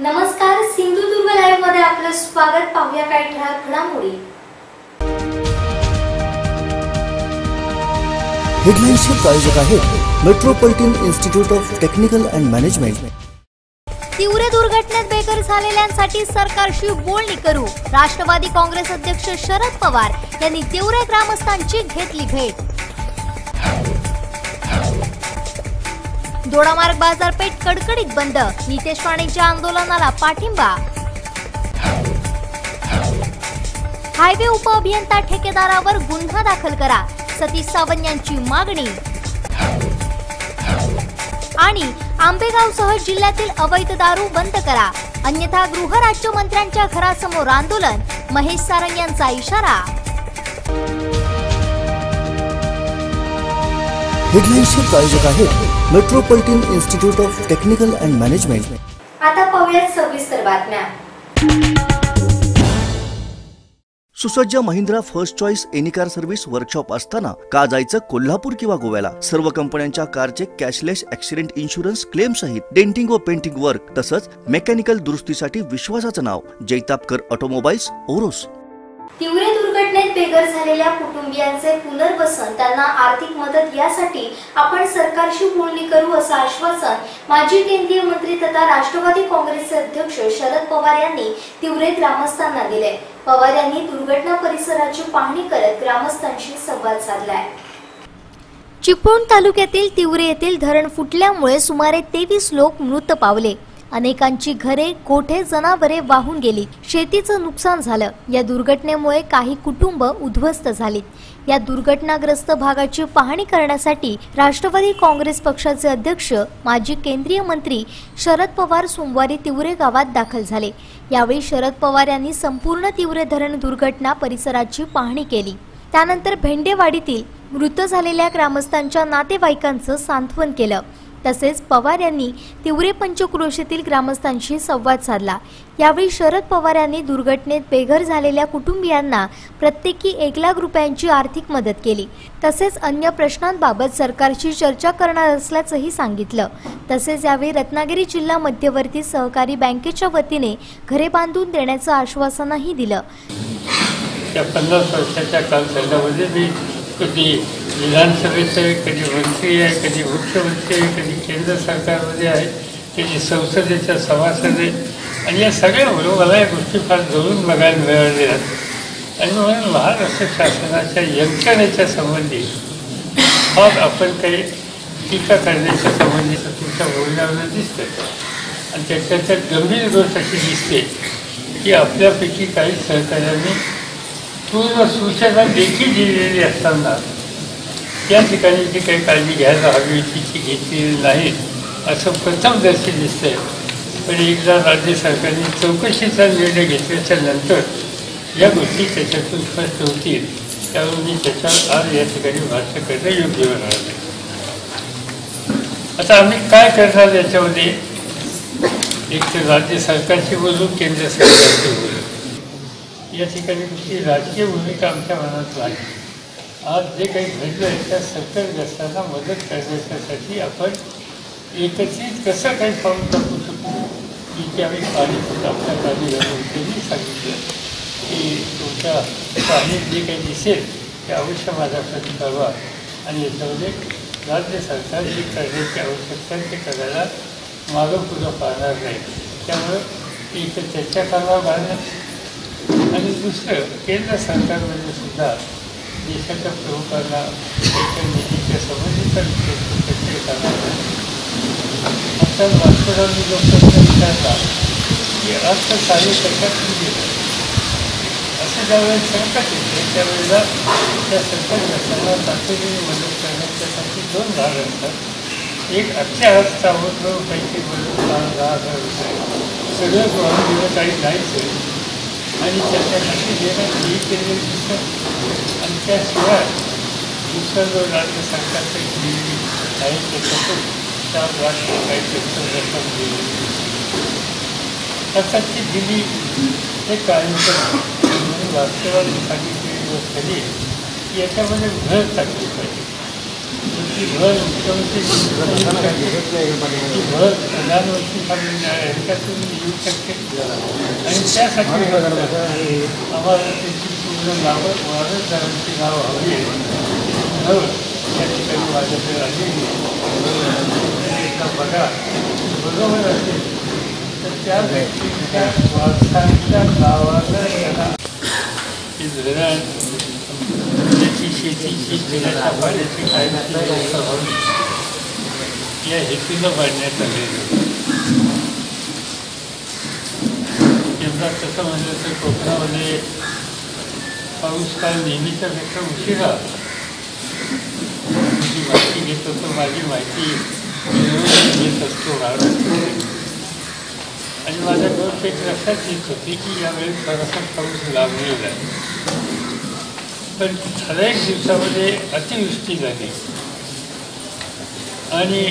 नमस्कार, सिंधुदुर्ग लाईव्ह मध्ये आपलं स्वागत. पाहूया काही ठळक घडामोडी. हेडलाईन्सचे प्रायोजक आहेत metropolitan institute of technical and management. Tiware दुर्घटनेत बेघर झालेल्यांसाठी सरकारशी बोलणी करू. राष्ट्रवादी काँग्रेस अध्यक्ष शरद पवार यांनी तिवरे ग्रामस्थांची घेतली भेट. दोडामार्ग बाजारपेठ कडकडीत बंद. नितेश राणेंच्या आंदोलनाला पाठिंबा. हायवे उपअभियंता ठेकेदारावर गुन्हा दाखल करा, सतीश सावंत यांची मागणी. आणि आंबेगावसह जिल्ह्यातील अवैध दारू बंद करा, अन्यथा गृहराज्यमंत्र्यांच्या घरासमोर आंदोलन. महेश सारंग यांचा इशारा. हेडलाईन्सचे प्रायोजक आहेत metropolitan institute of technical and management. आता पाहूया सविस्तर बातम्या. सुसज्ज Mahindra first choice any car service workshop असताना का जायचं कोल्हापूर किंवा गोव्याला? सर्व कंपन्यांच्या कारचे कॅशलेस ऍक्सिडेंट इन्शुरन्स क्लेम सहित डेंटिंग व पेंटिंग वर्क तसंच मेकॅनिकल दुरुस्तीसाठी विश्वासाचं नाव जैतापकर ऑटोमोबाईल्स, ओरोस. तिवरे दुर्घटनेत बेघर झालेल्या कुटुंबियांचे पुनर्वसन, त्यांना आर्थिक मदत यासाठी आपण सरकारशी बोलणी करू असं आश्वासन माजी केंद्रीय मंत्री तथा राष्ट्रवादी काँग्रेसचे अध्यक्ष शरद पवार यांनी तिवरे ग्रामस्थांना दिले. पवार यांनी दुर्घटना परिसराची पाहणी करत ग्रामस्थांशी संवाद साधलाय. चिपळूण तालुक्यातील तिवरे येथील धरण फुटल्यामुळे सुमारे 23 लोक मृत पावले. अनेकांची घरे, गोठे, जनावरे वाहून गेली. शेतीचं नुकसान झालं. या दुर्घटनेमुळे काही कुटुंब उद्ध्वस्त झाली. या दुर्घटनाग्रस्त भागाची पाहणी करण्यासाठी राष्ट्रवादी काँग्रेस पक्षाचे अध्यक्ष माजी केंद्रीय मंत्री शरद पवार सोमवारी तिवरे गावात दाखल झाले. यावेळी शरद पवार यांनी संपूर्ण तिवरे धरण दुर्घटना परिसराची पाहणी केली. त्यानंतर भेंडेवाडीतील मृत झालेल्या ग्रामस्थांच्या नातेवाईकांचं सांत्वन केलं. तसेच पवार यांनी तिवरे पंचक्रोशीतील ग्रामस्थांशी संवाद साधला. यावेळी शरद पवार यांनी दुर्घटनेत बेघर झालेल्या कुटुंबियांना प्रत्येकी 1 लाख रुपयांची आर्थिक मदत केली. तसेच अन्य प्रश्नांबाबत सरकारशी चर्चा करणार असल्याचंही सांगितलं. तसेच यावेळी रत्नागिरी जिल्हा मध्यवर्ती सहकारी बँकेच्या वतीने घरे बांधून देण्याचं आश्वासनही दिलं. त्या 50 वर्षाच्या कालखंडामध्ये मी कधी विधानसभेचं आहे, कधी मंत्री आहे, कधी मुख्यमंत्री आहे, कधी केंद्र सरकारमध्ये आहे, कधी संसदेच्या सभासद आहे. आणि या सगळ्यामुळे मला या गोष्टी फार जवळून बघायला मिळाल्या. आणि म्हणून महाराष्ट्र शासनाच्या यंत्रणेच्या संबंधी फार आपण काही टीका करण्याच्या संबंधी तुमच्या बोलण्यावर दिसतं. आणि त्याच्यात गंभीर गोष्ट अशी दिसते की आपल्यापैकी काही सहकार्यांनी पूर्ण सूचना देखील दिलेली असताना त्या ठिकाणी जी काही काळजी घ्यायला हवी तिची घेतलेली नाही असं प्रथमदर्शी दिसतंय. पण एकदा राज्य सरकारने चौकशीचा निर्णय घेतल्याच्या नंतर या गोष्टी त्याच्यातून स्पष्ट होतील. त्यामुळे मी त्याच्यावर आज या ठिकाणी भाष्य करणं योग्य होणार नाही. आता आम्ही काय करणार याच्यामध्ये? एक तर राज्य सरकारशी बोलू, केंद्र सरकारशी बोलू. या ठिकाणी कुठली राजकीय भूमिका आमच्या मनात नाही. आज जे काही घडलं आहे त्या संकटग्रस्तांना मदत करण्यासाठी आपण एकत्रित कसं काही पाऊल टाकू शकतो की आम्ही पाणी आपल्या पाणी घालून त्यांनी सांगितलं की तुमच्या पाण्यात जे काही दिसेल ते अवश्य माझ्यासाठी कळवा. आणि याच्यामध्ये राज्य सरकार जे करण्याची आवश्यकता ते करायला मागं पुढं पाहणार नाही. त्यामुळं एक चर्चा करावा लागणार. आणि दुसरं, केंद्र सरकारमध्ये सुद्धा देशाच्या प्रमुखांना त्याच्या निधीच्या संबंधित चर्चा करणार. आता राष्ट्रवादी लोकांना विचारला की अर्थकार्य कशातून गेलं असं ज्यावेळेस संकट येते त्यावेळेला त्या संकटग्रस्तांना तातडीने मदत करण्याच्यासाठी 2 भाग असतात. एक अख्ख्या अर्थावर पैसे मदत 10,000 रुपये सगळं गृह दिलं काही नाहीच. आणि त्याच्यासाठी देण्यात ही केलेली दिसतं. आणि त्याशिवाय दुसरं जो राज्य सरकारचं दिलेली आहे त्याच्यातून 4 लाख काही पेक्षा रक्कम दिलेली आता ती दिली हे कायमचं. म्हणून राष्ट्रवादी सांगितलेली गोष्ट झाली की याच्यामध्ये भर टाकली पाहिजे. ती भर मुख्यमंत्री ती भर प्रधानमंत्री ह्याच्यातून येऊ शकते आणि त्यासाठी आम्हाला त्याची पूर्ण नावं वारसदारांची नावं हवी आहे. त्या ठिकाणी माझ्याकडे आलेली एका बघा बरोबर असेल तर त्या व्यक्तीच्या वारसांच्या नावानं त्याला ते धरण त्याची शेतीची पिण्याच्या पाण्याची कायद्याची व्यवस्था व्हावी या हेतूनं बांधण्यात आलेलं. यंदा तसं म्हणलं तर कोकणामध्ये पाऊस काळ नेहमीच्या पेक्षा उशिरा जी माहिती घेत होतो माझी माहिती घेत असतो महाराष्ट्रात आणि माझ्या डोक्यात एक लक्षात येत होती की यावेळेस थोडासा पाऊस लाभलेला आहे. पण ठराविक दिवसामध्ये अतिवृष्टी झाली आणि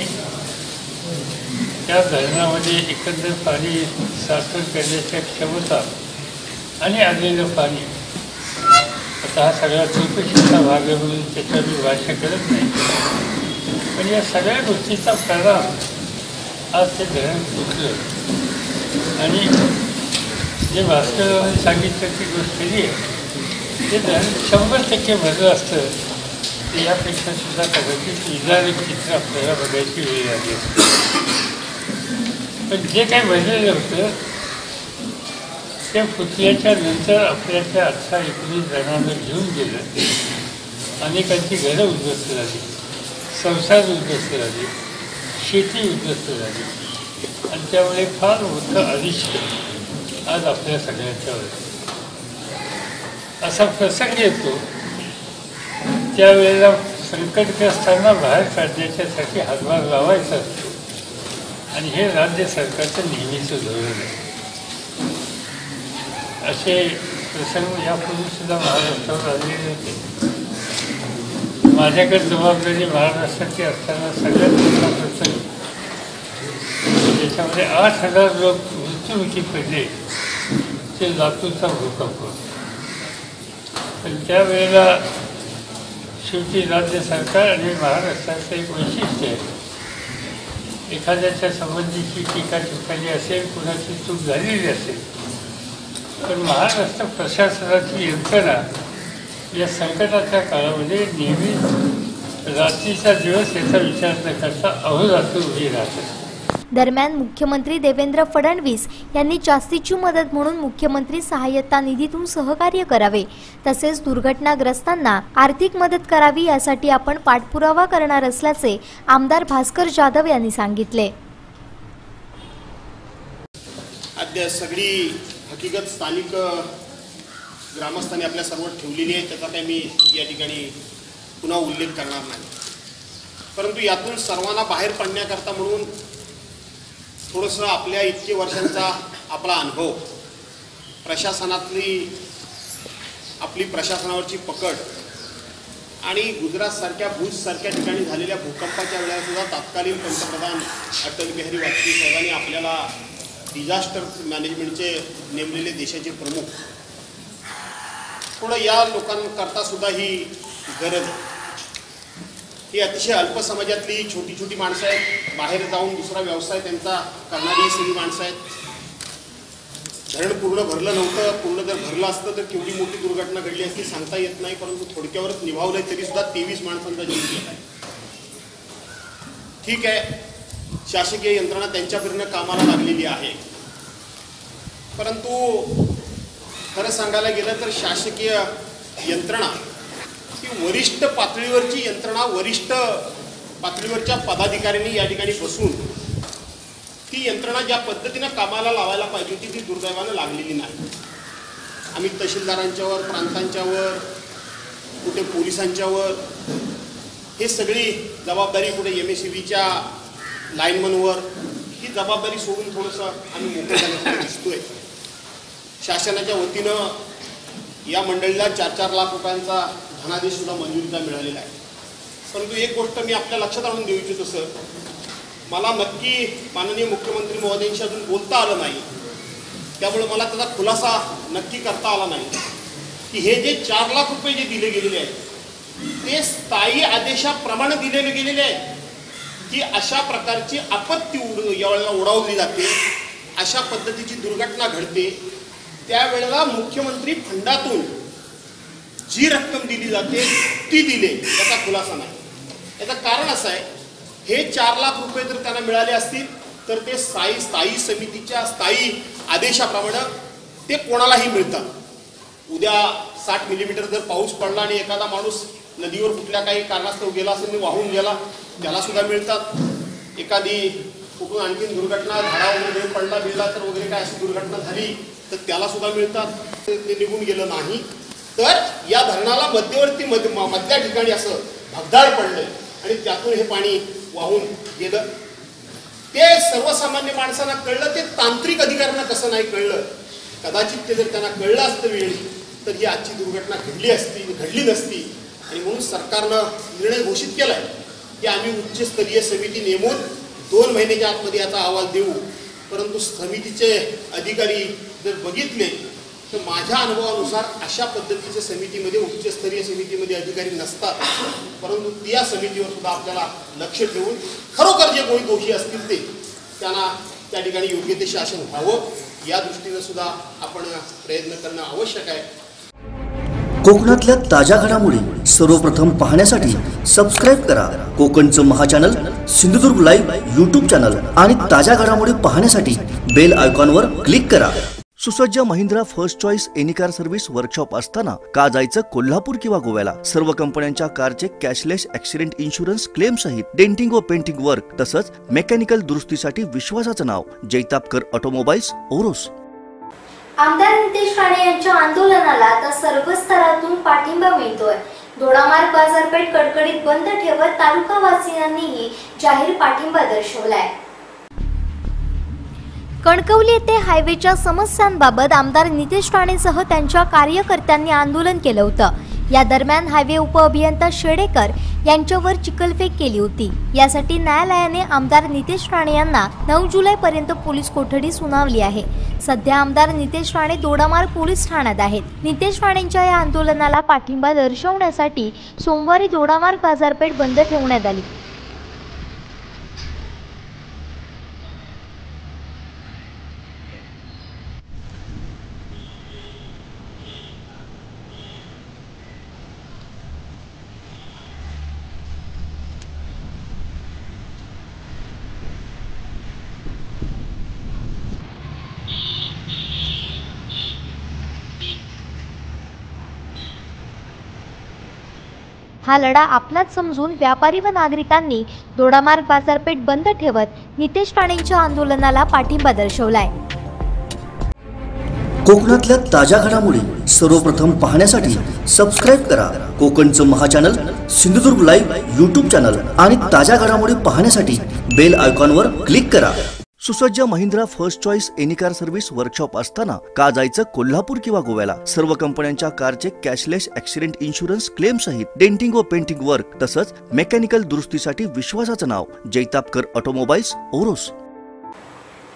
त्या धरणामध्ये एकंदर पाणी साठवण करण्याच्या क्षमता आणि आलेलं पाणी आता हा सगळा चौकशीचा भाग आहे म्हणून त्याच्यावर मी भाष्य करत नाही. पण या सगळ्या गोष्टीचा परिणाम आज ते धरण फुटलं आणि जे भास्कररावांनी सांगितलं ती गोष्ट खरी आहे. ते धरण 100% भरलं असतं तर यापेक्षा सुद्धा कदाचित विदारक चित्र आपल्याला बघायची वेळ आली असते. पण जे काही भरलेलं होतं ते फुटल्याच्या नंतर आपल्याच्या 18-19 जणांना घेऊन गेलं. अनेकांची घरं उद्ध्वस्त झाली, संसार उद्ध्वस्त झाले, शेती उद्ध्वस्त झाली आणि त्यामुळे फार मोठं अरिष्ट आज आपल्या सगळ्यांच्यावर असा प्रसंग येतो त्यावेळेला संकटग्रस्तांना बाहेर काढण्याच्यासाठी हातभार लावायचा असतो आणि हे राज्य सरकारचं नेहमीचं धोरण आहे. असे प्रसंग यापूर्वीसुद्धा महाराष्ट्रावर आलेले होते. माझ्याकडे जबाबदारी महाराष्ट्राची असताना सगळ्यात मोठा प्रसंग त्याच्यामध्ये 8,000 लोक मृत्युमुखी पडले ते लातूरचा भूकंप. पण त्यावेळेला शेवटी राज्य सरकार आणि महाराष्ट्राचं एक वैशिष्ट्य आहे, एखाद्याच्या संबंधीची टीका टिप्पणी असेल, कुणाची चूक झालेली असेल, पण महाराष्ट्र प्रशासनाची यंत्रणा या संकटाच्या काळामध्ये नेहमी रात्रीचा दिवस याचा विचार न करता अहोरात्र उभी राहतात. दरम्यान मुख्यमंत्री देवेंद्र फडणवीस यांनी जास्तीची मदत म्हणून मुख्यमंत्री सहाय्यता निधीतून सहकार्य करावे तसेच दुर्घटनाग्रस्तांना आर्थिक मदत करावी यासाठी आपण पाठपुरावा करणार असल्याचे आमदार भास्कर जाधव यांनी सांगितले. अद्याप सगळी हकीकत स्थानिक ग्रामस्थांनी आपल्या सर्व ठेवलेली आहे, त्याचा काही मी या ठिकाणी पुन्हा उल्लेख करणार नाही. परंतु यातून सर्वांना बाहेर पडण्याकरता म्हणून थोडंसं आपल्या इतके वर्षांचा आपला अनुभव, प्रशासनातली आपली प्रशासनावरची पकड आणि गुजरातसारख्या भुजसारख्या ठिकाणी झालेल्या भूकंपाच्या वेळेलासुद्धा तत्कालीन पंतप्रधान अटल बिहारी वाजपेयी साहेबांनी आपल्याला डिझास्टर मॅनेजमेंटचे नेमलेले देशाचे प्रमुख, थोडं या लोकांकरता सुद्धा ही गरज आहे. ही अतिशय अल्प समाजातली छोटी छोटी माणसं आहेत, बाहेर जाऊन दुसरा व्यवसाय त्यांचा करणारी ही सगळी माणसं आहेत. धरण पूर्ण भरलं नव्हतं, पूर्ण जर भरलं असतं तर केवढी मोठी दुर्घटना घडली असती सांगता येत नाही, परंतु थोडक्यावरच निभावलंय तरी सुद्धा 23 माणसांचा जीव गेला आहे. ठीक आहे, शासकीय यंत्रणा त्यांच्यापर्यंत कामाला लागलेली आहे, परंतु खरं सांगायला गेलं तर शासकीय यंत्रणा ही वरिष्ठ पातळीवरची यंत्रणा, वरिष्ठ पातळीवरच्या पदाधिकाऱ्यांनी या ठिकाणी बसून ती यंत्रणा ज्या पद्धतीनं कामाला लावायला पाहिजे होती ती दुर्दैवानं लागलेली नाही. आम्ही तहसीलदारांच्यावर, प्रांतांच्यावर, कुठे पोलिसांच्यावर हे सगळी जबाबदारी, कुठे MSEBच्या लाईनमनवर ही जबाबदारी सोडून थोडंसं आम्ही मोकळे झाल्यासारखं दिसतोय. शासनाच्या वतीनं या मंडळीला 4-4 लाख रुपयांचा धनादेश सुद्धा मंजुरीचा मिळालेला आहे. परंतु एक गोष्ट मी आपल्या लक्षात आणून देऊ इच्छितो सर, मला नक्की माननीय मुख्यमंत्री महोदयांशी अजून बोलता आलं नाही, त्यामुळे मला त्याचा खुलासा नक्की करता आला नाही की हे जे 4 लाख रुपये जे दिले गेलेले आहेत ते स्थायी आदेशाप्रमाणे दिलेले गेलेले आहेत की अशा प्रकारची आपत्ती यावेळेला ओढावली जाते, अशा पद्धतीची दुर्घटना घडते, त्यावेळेला मुख्यमंत्री फंडातून जी रक्कम दिली जाते ती दिले याचा खुलासा नाही. याचं कारण असं आहे, हे 4 लाख रुपये जर त्यांना मिळाले असतील तर ते स्थायी समितीच्या स्थायी आदेशाप्रमाणे ते कोणालाही मिळतात. उद्या 60 मिलीमीटर जर पाऊस पडला आणि एखादा माणूस नदीवर कुठल्या काही कारणास्तव गेला असेल, वाहून गेला, त्याला सुद्धा मिळतात. एखादी कुठून आणखीन दुर्घटना, झाडावर पडला बिळला तर वगैरे काय अशी दुर्घटना झाली तर त्याला सुद्धा मिळतात. ते निघून गेलं नाही तर या धरणाला मध्यवर्ती मधल्या ठिकाणी असं भगदाड पडलं आणि त्यातून हे पाणी वाहून गेलं. ते सर्वसामान्य माणसांना कळलं, ते तांत्रिक अधिकाऱ्यांना कसं नाही कळलं. कदाचित ते जर त्यांना कळलं असतं वेळी तर ही आजची दुर्घटना घडली नसती. आणि म्हणून सरकारनं निर्णय घोषित केलाय की आम्ही उच्चस्तरीय समिती नेमून 2 महिन्याच्या आतमध्ये याचा अहवाल देऊ. परंतु समितीचे अधिकारी जर बघितले तर माझ्या अनुभवानुसार अशा पद्धतीच्या समितीमध्ये, उच्चस्तरीय समितीमध्ये अधिकारी नसतात. परंतु त्या समितीवर सुद्धा आपल्याला लक्ष ठेवून खरोखर जे कोणी दोषी असतील ते त्यांना त्या ठिकाणी योग्य ते शासन व्हावं या दृष्टीने सुद्धा आपण प्रयत्न करणं आवश्यक आहे. कोकणातल्या ताज्या घडामोडी सर्वप्रथम पाहण्यासाठी सबस्क्राईब करा कोकणचं महाचॅनल सिंधुदुर्ग लाईव्ह यूट्यूब चॅनल आणि ताज्या घडामोडी पाहण्यासाठी बेल आयकॉनवर क्लिक करा. सुसज्ज Mahindra first choice any car service workshop असताना का जायचं कोल्हापूर किंवा गोव्याला? सर्व कंपन्यांच्या कारचे कॅशलेस ॲक्सिडेंट इन्शुरन्स क्लेम सहित डेंटिंग व पेंटिंग वर्क तसंच मेकॅनिकल दुरुस्तीसाठी विश्वासाचं नाव जैतापकर ऑटोमोबाईल्स ओरोस. आमदार नितेश राणे यांच्या आंदोलनाला आता सर्व स्तरातून पाठिंबा मिळतोय. दोडामार्ग बाजारपेठ कडकडीत बंद ठेवत तालुकावासियांनीही जाहीर पाठिंबा दर्शवलाय. कणकवली येथे हायवेच्या समस्यांबाबत आमदार नितेश राणेसह त्यांच्या कार्यकर्त्यांनी आंदोलन केलं होतं. या दरम्यान हायवे उपअभियंता शेडेकर यांच्यावर चिखलफेक केली होती. यासाठी न्यायालयाने आमदार नितेश राणे यांना 9 जुलैपर्यंत पोलीस कोठडी सुनावली आहे. सध्या आमदार नितेश राणे दोडामार्ग पोलीस ठाण्यात आहेत. नितेश राणेंच्या या आंदोलनाला पाठिंबा दर्शवण्यासाठी सोमवारी दोडामार्ग बाजारपेठ बंद ठेवण्यात आली. हा लढा आपलाच समजून व्यापारी व नागरिकांनी दोडामार्ग बाजारपेठ बंद ठेवत नितेश राणेंच्या आंदोलनाला पाठिंबा दर्शवलाय. कोकणातल्या ताज्या घडामोडी सर्वप्रथम पाहण्यासाठी सबस्क्राईब करा कोकणचं महाचॅनल सिंधुदुर्ग लाईव्ह यूट्यूब चॅनल आणि ताज्या घडामोडी पाहण्यासाठी बेल आयकॉनवर क्लिक करा. सुसज्ज Mahindra first choice any car service workshop असताना का जायचं कोल्हापूर किंवा गोव्याला? सर्व कंपन्यांच्या कारचे कॅशलेस ॲक्सिडेंट इन्शुरन्स क्लेम सहित डेंटिंग व पेंटिंग वर्क तसंच मेकॅनिकल दुरुस्तीसाठी विश्वासाचं नाव जैतापकर ऑटोमोबाईल्स ओरोस.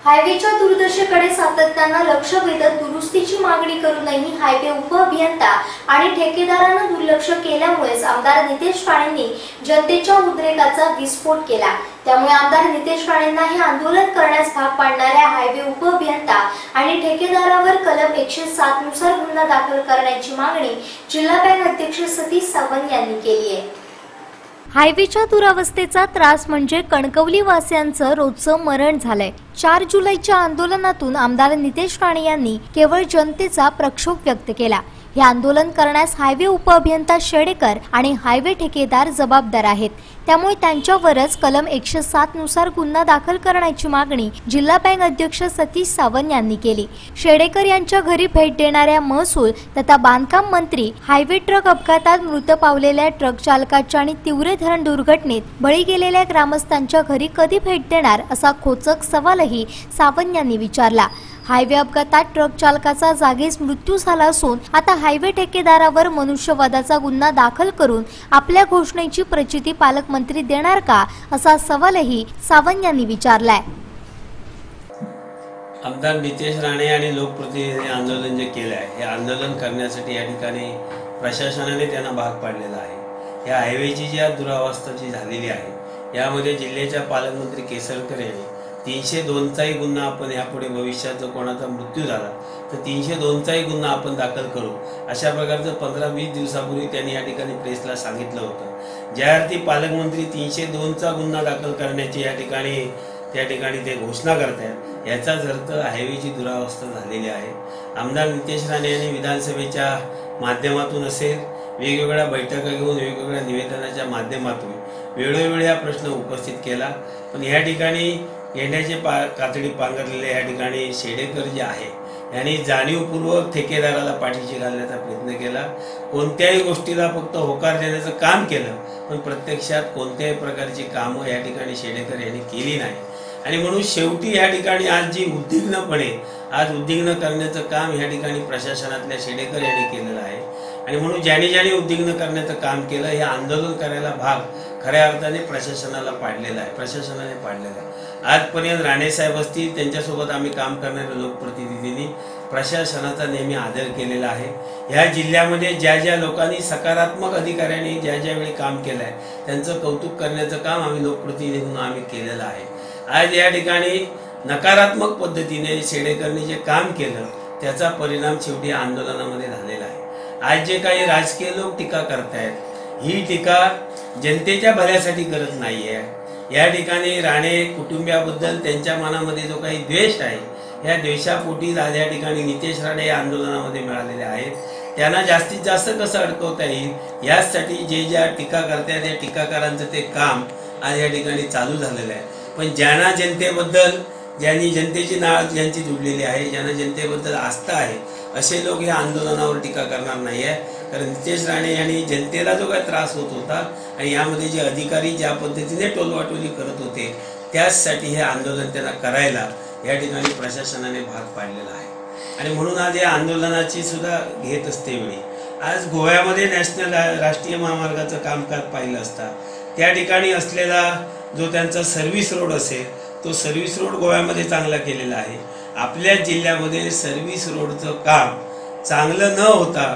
हायवेच्या दुर्दशेकडे सातत्यानं लक्ष वेधत दुरुस्तीची मागणी करूनही हायवे उपअभियंता आणि ठेकेदारांना दुर्लक्ष केल्यामुळेच आमदार नितेश राणेंनी जनतेच्या उद्रेकाचा विस्फोट केला. त्यामुळे आमदार नितेश राणेंना हे आंदोलन करण्यास भाग पाडणाऱ्या हायवे उपअभियंता आणि ठेकेदारावर कलम 107 नुसार गुन्हा दाखल करण्याची मागणी जिल्हा बँक अध्यक्ष सतीश सावंत यांनी केली आहे. हायवेच्या दुरावस्थेचा त्रास म्हणजे कणकवली वासियांचं रोजचं मरण झालंय. 4 जुलैच्या आंदोलनातून आमदार नितेश राणे यांनी केवळ जनतेचा प्रक्षोभ व्यक्त केला. हे आंदोलन करण्यास हायवे उपअभियंता शेडेकर आणि हायवे ठेकेदार जबाबदार आहेत. त्यामुळे त्यांच्यावरच कलम 107 नुसार गुन्हा दाखल करण्याची मागणी जिल्हा बँक अध्यक्ष सतीश सावंत यांनी केली. शेडेकर यांच्या घरी भेट देणाऱ्या महसूल तथा बांधकाम मंत्री हायवे ट्रक अपघातात मृत पावलेल्या ट्रक चालकाच्या आणि तिवरे धरण दुर्घटनेत बळी गेलेल्या ग्रामस्थांच्या घरी कधी भेट देणार असा खोचक सवालही सावंत यांनी विचारला. हायवे अपघातात ट्रक चालकाचा जागीच मृत्यू झाला असून आता हायवे ठेकेदारावर मनुष्यवधाचा गुन्हा दाखल करून आपल्या घोषणेची प्रचिती पालकमंत्री देणार का असा सवालही सावंत यांनी विचारलाय. आमदार नितेश राणे आणि लोकप्रतिनिधी आंदोलन जे केले आहे हे आंदोलन करण्यासाठी या ठिकाणी प्रशासनाने त्यांना भाग पाडलेला आहे. या हायवेची जी दुरावस्था जी झालेली आहे यामध्ये जिल्ह्याच्या पालकमंत्री केसरकर यांनी 302चाही गुन्हा आपण यापुढे भविष्यात जर कोणाचा मृत्यू झाला तर 302चाही गुन्हा आपण दाखल करू अशा प्रकारचं 15-20 दिवसापूर्वी त्यांनी या ठिकाणी प्रेसला सांगितलं होतं। ज्या अर्थी पालकमंत्री 302चा गुन्हा दाखल करण्याची या ठिकाणी ते घोषणा करतात याचाच अर्थ हायवेची दुरावस्था झालेली आहे। आमदार नितेश राणे यांनी विधानसभेच्या माध्यमातून असेल वेगवेगळ्या बैठका घेऊन वेगवेगळ्या निवेदनाच्या माध्यमातून वेळोवेळी हा प्रश्न उपस्थित केला, पण या ठिकाणी येण्याचे कातडी पांघरलेले या ठिकाणी शेडेकर जे आहे यांनी जाणीवपूर्वक ठेकेदाराला पाठीशी घालण्याचा प्रयत्न केला। कोणत्याही गोष्टीला फक्त होकार देण्याचं काम केलं, पण प्रत्यक्षात कोणत्याही प्रकारची कामं या ठिकाणी शेडेकर यांनी केली नाही। आणि म्हणून शेवटी या ठिकाणी आज जी उद्विग्न करण्याचं काम या ठिकाणी प्रशासनातल्या शेडेकर यांनी केलेलं आहे। आणि म्हणून ज्याने उद्विग्न करण्याचं काम केलं हे आंदोलन करायला भाग खऱ्या अर्थाने प्रशासनाने पाडलेला आहे। आजपर्यंत राणेसाहेब असतील त्यांच्यासोबत आम्ही काम करणाऱ्या लोकप्रतिनिधींनी प्रशासनाचा नेहमी आदर केलेला आहे। या जिल्ह्यामध्ये ज्या लोकांनी सकारात्मक अधिकाऱ्यांनी ज्या वेळी काम केलंय त्यांचं कौतुक करण्याचं काम आम्ही लोकप्रतिनिधी म्हणून आम्ही केलेलं आहे। आज या ठिकाणी नकारात्मक पद्धतीने शेडेकरनी जे काम केलं त्याचा परिणाम शेवटी आंदोलनामध्ये झालेला आहे। आज जे काही राजकीय लोक टीका करतायत ही टीका जनतेच्या भल्यासाठी करत नाहीये। या ठिकाणी राणे कुटुंबियाबद्दल त्यांच्या मनामध्ये जो काही द्वेष आहे या द्वेषापोटी आज या ठिकाणी नितेश राणे या आंदोलनामध्ये मिळालेले आहेत। त्यांना जास्तीत जास्त कसं अडकवता येईल यासाठी ज्या टीका करतायत या टीकाकारांचं ते काम आज या ठिकाणी चालू झालेलं आहे। पण ज्यांना जनतेबद्दल ज्यांनी जनतेची नाळ ज्यांची जुडलेली आहे ज्यांना जनतेबद्दल आस्था आहे असे लोक या आंदोलनावर टीका करणार नाही आहे। कारण नितेश राणे यांनी जनतेला जो काही त्रास होत होता आणि यामध्ये जे अधिकारी ज्या पद्धतीने टोलवाटोली करत होते त्यासाठी हे आंदोलन त्यांना करायला या ठिकाणी प्रशासनाने भाग पाडलेला आहे। आणि म्हणून आज या आंदोलनाची सुद्धा घेत असते वेळी आज गोव्यामध्ये नॅशनल राष्ट्रीय महामार्गाचं कामकाज पाहिलं असता त्या ठिकाणी असलेला जो त्यांचा सर्व्हिस रोड असेल तो सर्व्हिस रोड गोव्यामध्ये चांगला केलेला आहे। आपल्या जिल्ह्यामध्ये सर्व्हिस रोडचं काम चांगलं न होता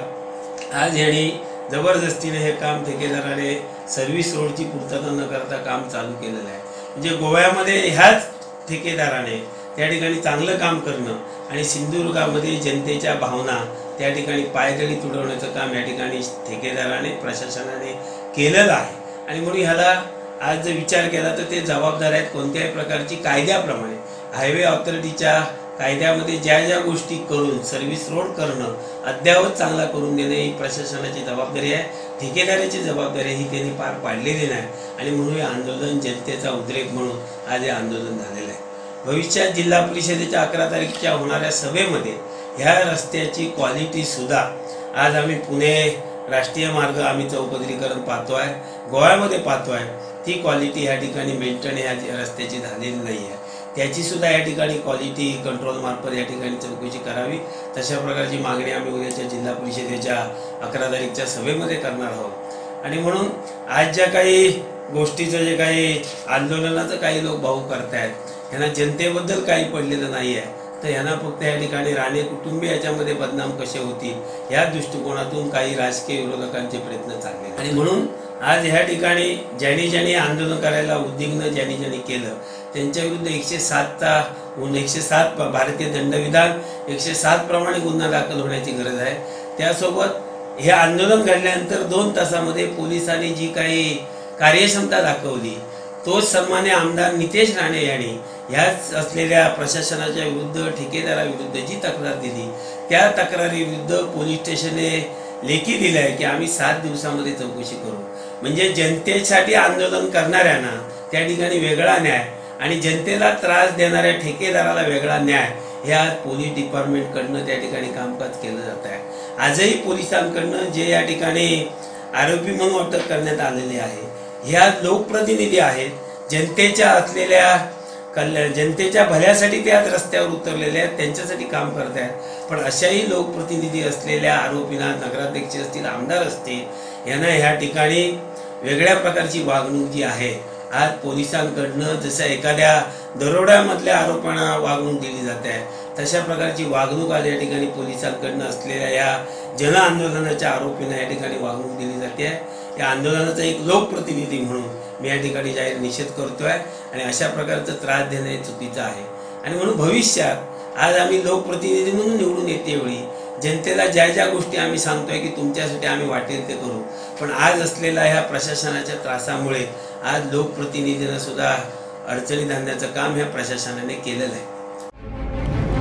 आज यांनी जबरदस्तीने हे काम ठेकेदाराने सर्व्हिस रोडची पूर्तता न करता काम चालू केलेलं आहे। म्हणजे गोव्यामध्ये ह्याच ठेकेदाराने त्या ठिकाणी चांगलं काम करणं आणि सिंधुदुर्गामध्ये जनतेच्या भावना त्या ठिकाणी पायदळी तुडवण्याचं काम या ठिकाणी ठेकेदाराने प्रशासनाने केलेलं आहे। आणि म्हणून ह्याला आज जर विचार केला तर ते जबाबदार आहेत कोणत्याही प्रकारची कायद्याप्रमाणे हायवे ऑथॉरिटीच्या कायद्यामध्ये ज्या गोष्टी करून सर्व्हिस रोड करणं अद्यावत चांगला करून देणे ही प्रशासनाची जबाबदारी आहे। ठेकेदाराची जबाबदारी ही त्यांनी पार पाडलेली नाही आणि म्हणून हे आंदोलन जनतेचा उद्रेक म्हणून आज हे आंदोलन झालेलं आहे। भविष्यात जिल्हा परिषदेच्या 11 तारखेच्या होणाऱ्या सभेमध्ये ह्या रस्त्याची क्वालिटी सुद्धा आज आम्ही पुणे राष्ट्रीय मार्ग आम्ही चौपदरीकरण पाहतोय गोव्यामध्ये पाहतोय ती क्वालिटी या ठिकाणी मेंटेन या रस्त्याची झालेली नाही आहे। त्याची सुद्धा या ठिकाणी क्वालिटी कंट्रोल मार्फत या ठिकाणी चौकशी करावी तशा प्रकारची मागणी आम्ही उद्याच्या जिल्हा परिषदेच्या 11 तारखेच्या सभेमध्ये करणार आहोत। आणि म्हणून आज ज्या काही गोष्टीचं जे काही आंदोलनाचं काही लोक भाऊ करतायत यांना जनतेबद्दल काही पडलेलं नाही आहे तर यांना फक्त या ठिकाणी राणे कुटुंबीय याच्यामध्ये बदनाम कसे होतील या दृष्टिकोनातून काही राजकीय विरोधकांचे प्रयत्न चालले। आणि म्हणून आज ह्या ठिकाणी ज्यांनी आंदोलन करायला उद्विग्न ज्यांनी केलं त्यांच्या विरुद्ध 107 भारतीय दंडविधान 107 प्रमाणे गुन्हा दाखल होण्याची गरज आहे। त्यासोबत हे आंदोलन घडल्यानंतर 2 तासामध्ये पोलिसांनी जी काही कार्यक्षमता दाखवली तोच सन्मान्य आमदार नितेश राणे यांनी ह्याच असलेल्या प्रशासनाच्या विरुद्ध ठेकेदाराविरुद्ध जी तक्रार दिली त्या तक्रारीविरुद्ध पोलीस स्टेशनने लेखी दिलं आहे की आम्ही 7 दिवसामध्ये चौकशी करू। म्हणजे जनतेसाठी आंदोलन करणाऱ्यांना त्या ठिकाणी वेगळा न्याय आणि जनतेला त्रास देणाऱ्या ठेकेदाराला वेगळा न्याय हे आज पोलीस डिपार्टमेंटकडनं त्या ठिकाणी कामकाज केलं जात आहे। आजही पोलिसांकडनं जे या ठिकाणी आरोपी म्हणून अटक करण्यात आलेले आहे ह्या लोकप्रतिनिधी आहेत जनतेच्या असलेल्या जनतेच्या भल्यासाठी ते आज रस्त्यावर उतरलेले आहेत त्यांच्यासाठी काम करत आहेत। पण अशाही लोकप्रतिनिधी असलेल्या आरोपींना नगराध्यक्ष असतील आमदार असतील यांना ह्या ठिकाणी वेगळ्या प्रकारची वागणूक जी आहे आज पोलिसांकडनं जसं एखाद्या दरोड्यामधल्या आरोपांना वागणूक दिली जाते तशा प्रकारची वागणूक आज या ठिकाणी पोलिसांकडनं असलेल्या या जन आंदोलनाच्या आरोपींना या ठिकाणी वागणूक दिली जाते। या आंदोलनाचा एक लोकप्रतिनिधी म्हणून मी या ठिकाणी जाहीर निषेध करतोय आणि अशा प्रकारचा त्रास देणं हे चुकीचं आहे। आणि म्हणून भविष्यात आज आम्ही लोकप्रतिनिधी म्हणून निवडून येतेवेळी जनतेला ज्या ज्या गोष्टी आम्ही सांगतोय की तुमच्यासाठी आम्ही वाटेल ते करू, पण आज असलेल्या ह्या प्रशासनाच्या त्रासामुळे आज लोकप्रतिनिधींना सुद्धा अडचणीत आणण्याचं काम ह्या प्रशासनाने केलेलं आहे।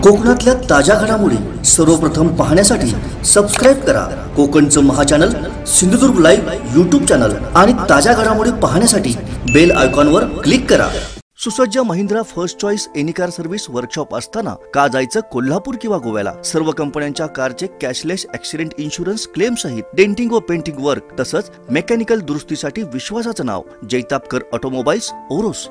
कोकणातल्या ताज्या घडामोडी सर्वप्रथम पाहण्यासाठी सबस्क्राईब करा कोकणचं महाचॅनल सिंधुदुर्ग लाईव्ह यूट्यूब चॅनल आणि ताज्या घडामोडी पाहण्यासाठी बेल आयकॉनवर क्लिक करा। सुसज्ज Mahindra first choice any car service workshop असताना का जायचं कोल्हापूर किंवा गोव्याला? सर्व कंपन्यांच्या कारचे कॅशलेस ॲक्सिडेंट इन्शुरन्स क्लेम सहित डेंटिंग व पेंटिंग वर्क तसंच मेकॅनिकल दुरुस्तीसाठी विश्वासाचं नाव जैतापकर ऑटोमोबाईल्स ओरोस।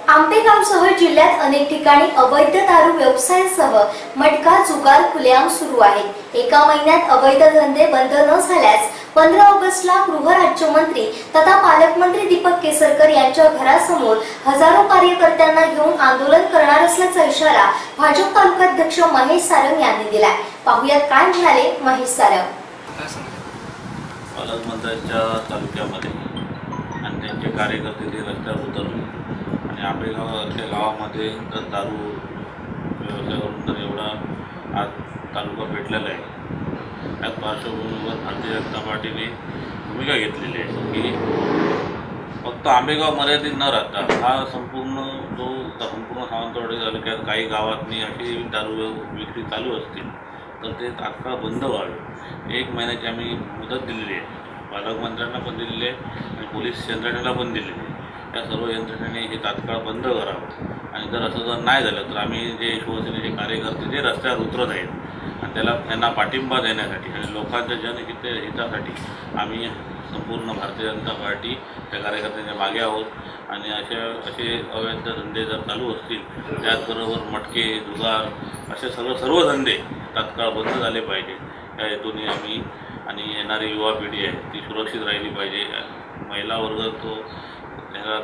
आंबेगावसह जिल्ह्यात अनेक ठिकाणी अवैध दारू व्यवसायासह मटका जुगार खुलेआम सुरू आहेत। एका महिन्यात अवैध धंदे बंद न झाल्यास 15 ऑगस्टला गृहराज्यमंत्री तथा पालकमंत्री दीपक केसरकर यांच्या घरासमोर हजारो कार्यकर्त्यांना घेऊन आंदोलन करणार असल्याचा इशारा भाजप तालुकाध्यक्ष महेश सारंग यांनी दिलाय। पाहुयात काय म्हणाले महेश सारंग। पालकमंत्र्यांच्या तालुक्यामध्ये आणि त्यांचे कार्यकर्ते रस्त्यावर उतरले आणि आंबेगावच्या गावामध्ये तर दारू व्यवसायावरून तर एवढा आज तालुका पेटलेला आहे। त्या पार्श्वभूमीवर भारतीय जनता पार्टीने भूमिका घेतलेली आहे की फक्त आंबेगाव मर्यादित न राहता हा संपूर्ण सावंतवाडी तालुक्यात काही गावातनी अशी दारू विक्री चालू असतील तर ते तात्काळ बंद व्हावे। 1 महिन्याची आम्ही मुदत दिलेली आहे, पालकमंत्र्यांना पण दिलेली आहे आणि पोलीस यंत्रणेला पण दिलेली आहे। या सर्व यंत्रणेने हे तात्काळ बंद करावं आणि जर असं जर नाही झालं तर आम्ही जे शिवसेनेचे कार्यकर्ते जे रस्त्यावर उतरत आहेत आणि त्यांना पाठिंबा देण्यासाठी आणि लोकांच्या हितासाठी आम्ही संपूर्ण भारतीय जनता पार्टी त्या कार्यकर्त्यांच्या मागे आहोत। आणि असे अवैध धंदे जर चालू असतील त्याचबरोबर मटके जुगार असे सर्व धंदे तात्काळ बंद झाले पाहिजे या हेतूने आम्ही आणि येणारी युवा पिढी आहे ती सुरक्षित राहिली पाहिजे। महिला वर्ग तो त्याला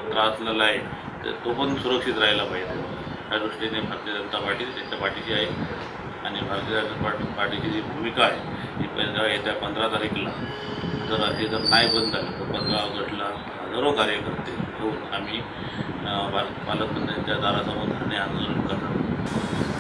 त्रासलेला आहे तर तो पण सुरक्षित राहायला पाहिजे। त्या दृष्टीने भारतीय जनता पार्टी त्यांच्या पाठीशी आहे आणि भारतीय जनता पार्टीची जी भूमिका आहे ती येत्या 15 तारीखला जर नाही बंद झालं तर 15 ऑगस्टला हजारो कार्यकर्ते घेऊन आम्ही पालकमंत्र्यांच्या दारासमोर धरणे आंदोलन करणार।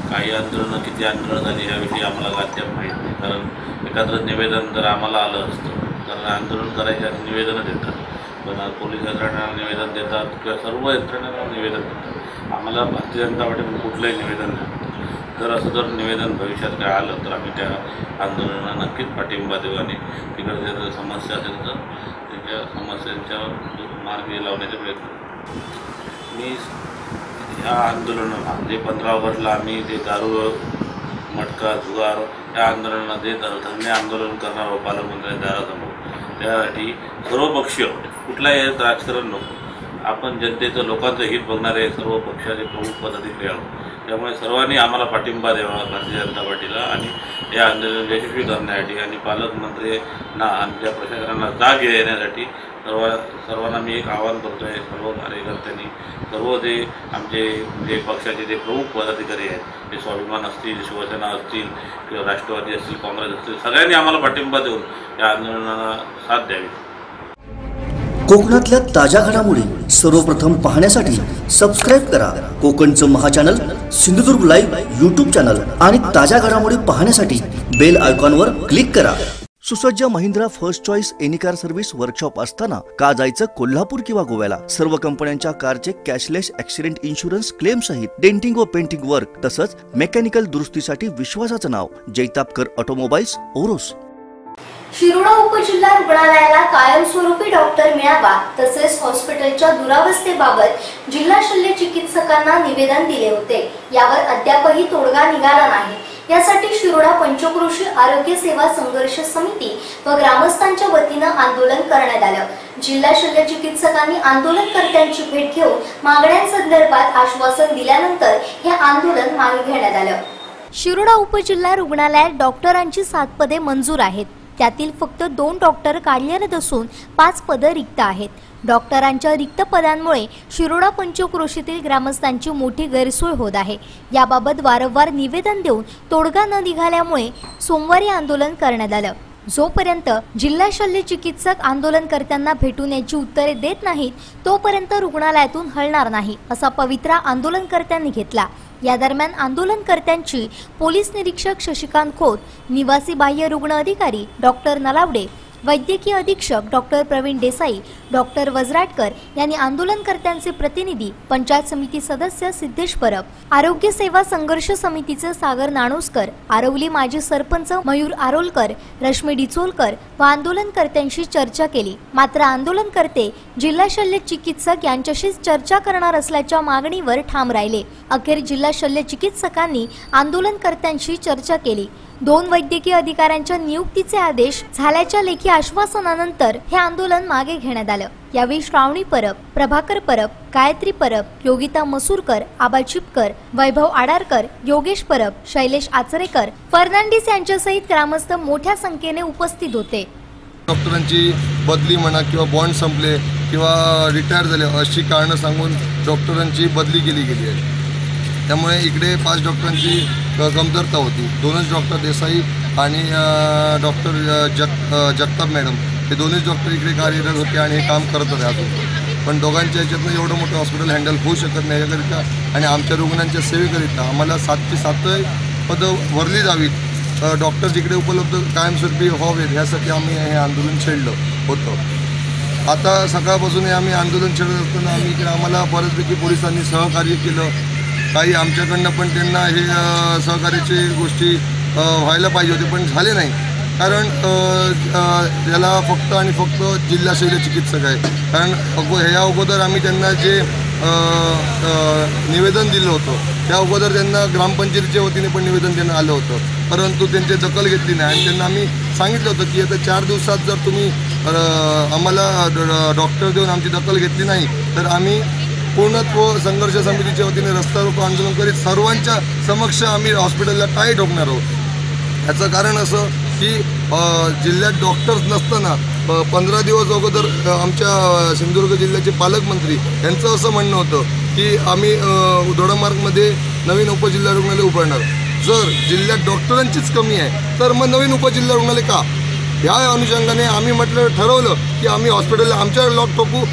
काही आंदोलनं किती आंदोलन झाली याविषयी आम्हाला अद्याप माहीत नाही, कारण एखादं निवेदन जर आम्हाला आलं असतं कारण आंदोलन करायचे आणि निवेदनं देतात, पण पोलीस यंत्रणेला निवेदन देतात किंवा सर्व यंत्रणेला निवेदन देतात। आम्हाला भारतीय जनता पार्टीकडून कुठलंही निवेदन नाही। जर निवेदन भविष्यात काय आलं तर आम्ही त्या आंदोलनाला नक्कीच पाठिंबा देऊ आणि तिकडे जर समस्या असेल तर त्याच्या समस्यांच्या मार्गी लावण्याचे प्रयत्न करू। मी ह्या आंदोलनाला जे 15 ऑगस्टला आम्ही ते दारू मटका जुगार या आंदोलनाला जे धरणे आंदोलन करणार आहोत पालकमंत्र्यांच्या दारासमोर त्यासाठी सर्वपक्षीय कुठलाही राजकारण नको, आपण जनतेचं लोकांचं हित बघणारे सर्व पक्षाचे प्रमुख पदाधिकारी आहोत। त्यामुळे सर्वांनी आम्हाला पाठिंबा द्यावा भारतीय जनता पार्टीला आणि या आंदोलन यशस्वी करण्यासाठी आणि पालकमंत्र्यांना आमच्या प्रशासनाला जाग येण्यासाठी सर्वांना मी एक आवाहन करतो आहे। सर्व कार्यकर्त्यांनी सर्व जे आमचे जे पक्षाचे जे प्रमुख पदाधिकारी आहेत ते स्वाभिमान असतील, शिवसेना असतील किंवा राष्ट्रवादी असतील, काँग्रेस असतील, सगळ्यांनी आम्हाला पाठिंबा देऊन या आंदोलनाला साथ द्यावी। कोकणातल्या ताज्या घडामोडी सर्वप्रथम पाहण्यासाठी सबस्क्राईब करा कोकणचं महाचॅनल सिंधुदुर्ग लाईव्ह यूट्यूब चॅनल आणि ताज्या घडामोडी पाहण्यासाठी बेल आयकॉनवर क्लिक करा। सुसज्ज Mahindra first choice any car service workshop असताना का जायचं कोल्हापूर किंवा गोव्याला? सर्व कंपन्यांच्या कारचे कॅशलेस ॲक्सिडेंट इन्शुरन्स क्लेम सहित डेंटिंग व पेंटिंग वर्क तसंच मेकॅनिकल दुरुस्तीसाठी विश्वासाचं नाव जैतापकर ऑटोमोबाईल्स ओरोस। शिरोडा उपजिल्हा रुग्णालयाला कायमस्वरूपी डॉक्टर मिळावा तसेच हॉस्पिटलच्या दुरावस्थेबाबत जिल्हा शल्य चिकित्सकांना निवेदन दिले होते, यावर अद्यापही तोडगा निघाला नाही। यासाठी शिरोडा पंचक्रोशी आरोग्य सेवा संघर्ष समिती व ग्रामस्थांच्या वतीनं आंदोलन करण्यात आलं। जिल्हा शल्य चिकित्सकांनी आंदोलनकर्त्यांची भेट घेऊन मागण्यांसंदर्भात आश्वासन दिल्यानंतर हे आंदोलन मागे घेण्यात आलं। शिरोडा उपजिल्हा रुग्णालयात डॉक्टरांची 7 पदे मंजूर आहेत, त्यातील फक्त 2 डॉक्टर कार्यरत असून 5 पदं रिक्त आहेत। डॉक्टरांच्या रिक्त पदांमुळे शिरोडा पंचक्रोशीतील ग्रामस्थांची मोठी गैरसोय होत आहे। याबाबत वारंवार निवेदन देऊन तोडगा न निघाल्यामुळे सोमवारी आंदोलन करण्यात आलं। जोपर्यंत जिल्हा शल्य चिकित्सक आंदोलनकर्त्यांना भेटून याची उत्तरे देत नाहीत तोपर्यंत रुग्णालयातून हलणार नाही असा पवित्रा आंदोलनकर्त्यांनी घेतला। या दरम्यान आंदोलनकर्त्यांची पोलीस निरीक्षक शशिकांत खोत, निवासी बाह्य रुग्ण अधिकारी डॉक्टर नलावडे, वैद्यकीय अधीक्षक डॉक्टर प्रवीण देसाई, डॉक्टर वजराटकर यांनी आंदोलनकर्त्यांचे प्रतिनिधी, पंचायत समिती सदस्य सिद्धेश परब, आरोग्य सेवा संघर्ष समितीचे सागर नाणोसकर, आरवली माजी सरपंच मयूर आरोलकर, रश्मी डिचोलकर व आंदोलनकर्त्यांशी चर्चा केली। मात्र आंदोलनकर्ते जिल्हा शल्य चिकित्सक यांच्याशी चर्चा करणार असल्याच्या मागणीवर ठाम राहिले। अखेर जिल्हा शल्य चिकित्सकांनी आंदोलनकर्त्यांशी चर्चा केली। 2 वैद्यकीय अधिकाऱ्यांच्या नियुक्तीचे आदेश झाल्याच्या लेखी आश्वासनानंतर हे आंदोलन मागे घेण्यात आलं। यावेळी श्रावणी परब, प्रभाकर परब, गायत्री परब, योगिता मसूरकर, आबा चिपकर, वैभव आडारकर, योगेश परब, शैलेश आचरेकर, फर्नांडिस यांच्यासहित ग्रामस्थ मोठ्या संख्येने उपस्थित होते। डॉक्टरांची बदली म्हणा किंवा बॉन्ड संपले किंवा रिटायर झाले अशी कारणं सांगून डॉक्टरांची बदली केली गेली आहे। त्यामुळे इकडे 5 डॉक्टरांची कमतरता होती। 2च डॉक्टर देसाई आणि डॉक्टर जगताप मॅडम हे 2च डॉक्टर इकडे कार्यरत होते आणि हे काम करत होते अजून। पण दोघांच्या याच्यातनं एवढं मोठं हॉस्पिटल हँडल होऊ शकत नाही याकरिता आणि आमच्या रुग्णांच्या सेवेकरिता आम्हाला 7ची 7 पदं भरली जावीत, डॉक्टर्स इकडे उपलब्ध कायमस्वरूपी व्हावेत यासाठी आम्ही हे आंदोलन छेडलं होतं। आता सकाळपासून आम्ही आंदोलन छेडत असताना इकडे आम्हाला बऱ्याचपैकी पोलिसांनी सहकार्य केलं। काही आमच्याकडनं पण त्यांना हे सहकार्याची गोष्टी व्हायला पाहिजे होते पण झाले नाही, कारण त्याला फक्त आणि फक्त जिल्हा शल्य चिकित्सक आहे। कारण ह्या अगोदर आम्ही त्यांना जे निवेदन दिलं होतं त्या अगोदर त्यांना ग्रामपंचायतीच्या वतीने पण निवेदन देणं आलं होतं, परंतु त्यांची दखल घेतली नाही आणि त्यांना आम्ही सांगितलं होतं की आता 4 दिवसात जर तुम्ही आम्हाला डॉक्टर देऊन आमची दखल घेतली नाही तर आम्ही पूर्णत्व संघर्ष समितीच्या वतीने रस्ता रोको आंदोलन करीत सर्वांच्या समक्ष आम्ही हॉस्पिटलला टाळी ठोकणार आहोत। याचं कारण असं की जिल्ह्यात डॉक्टर्स नसताना 15 दिवस अगोदर आमच्या सिंधुदुर्ग जिल्ह्याचे पालकमंत्री यांचं असं म्हणणं होतं की आम्ही दोडामार्गमध्ये नवीन उपजिल्हा रुग्णालय उभारणार। जर जिल्ह्यात डॉक्टरांचीच कमी आहे तर मग नवीन उपजिल्हा रुग्णालय का? या अनुषंगाने आम्ही ठरवलं की आम्ही हॉस्पिटलला आमच्या लॉक ठोकू,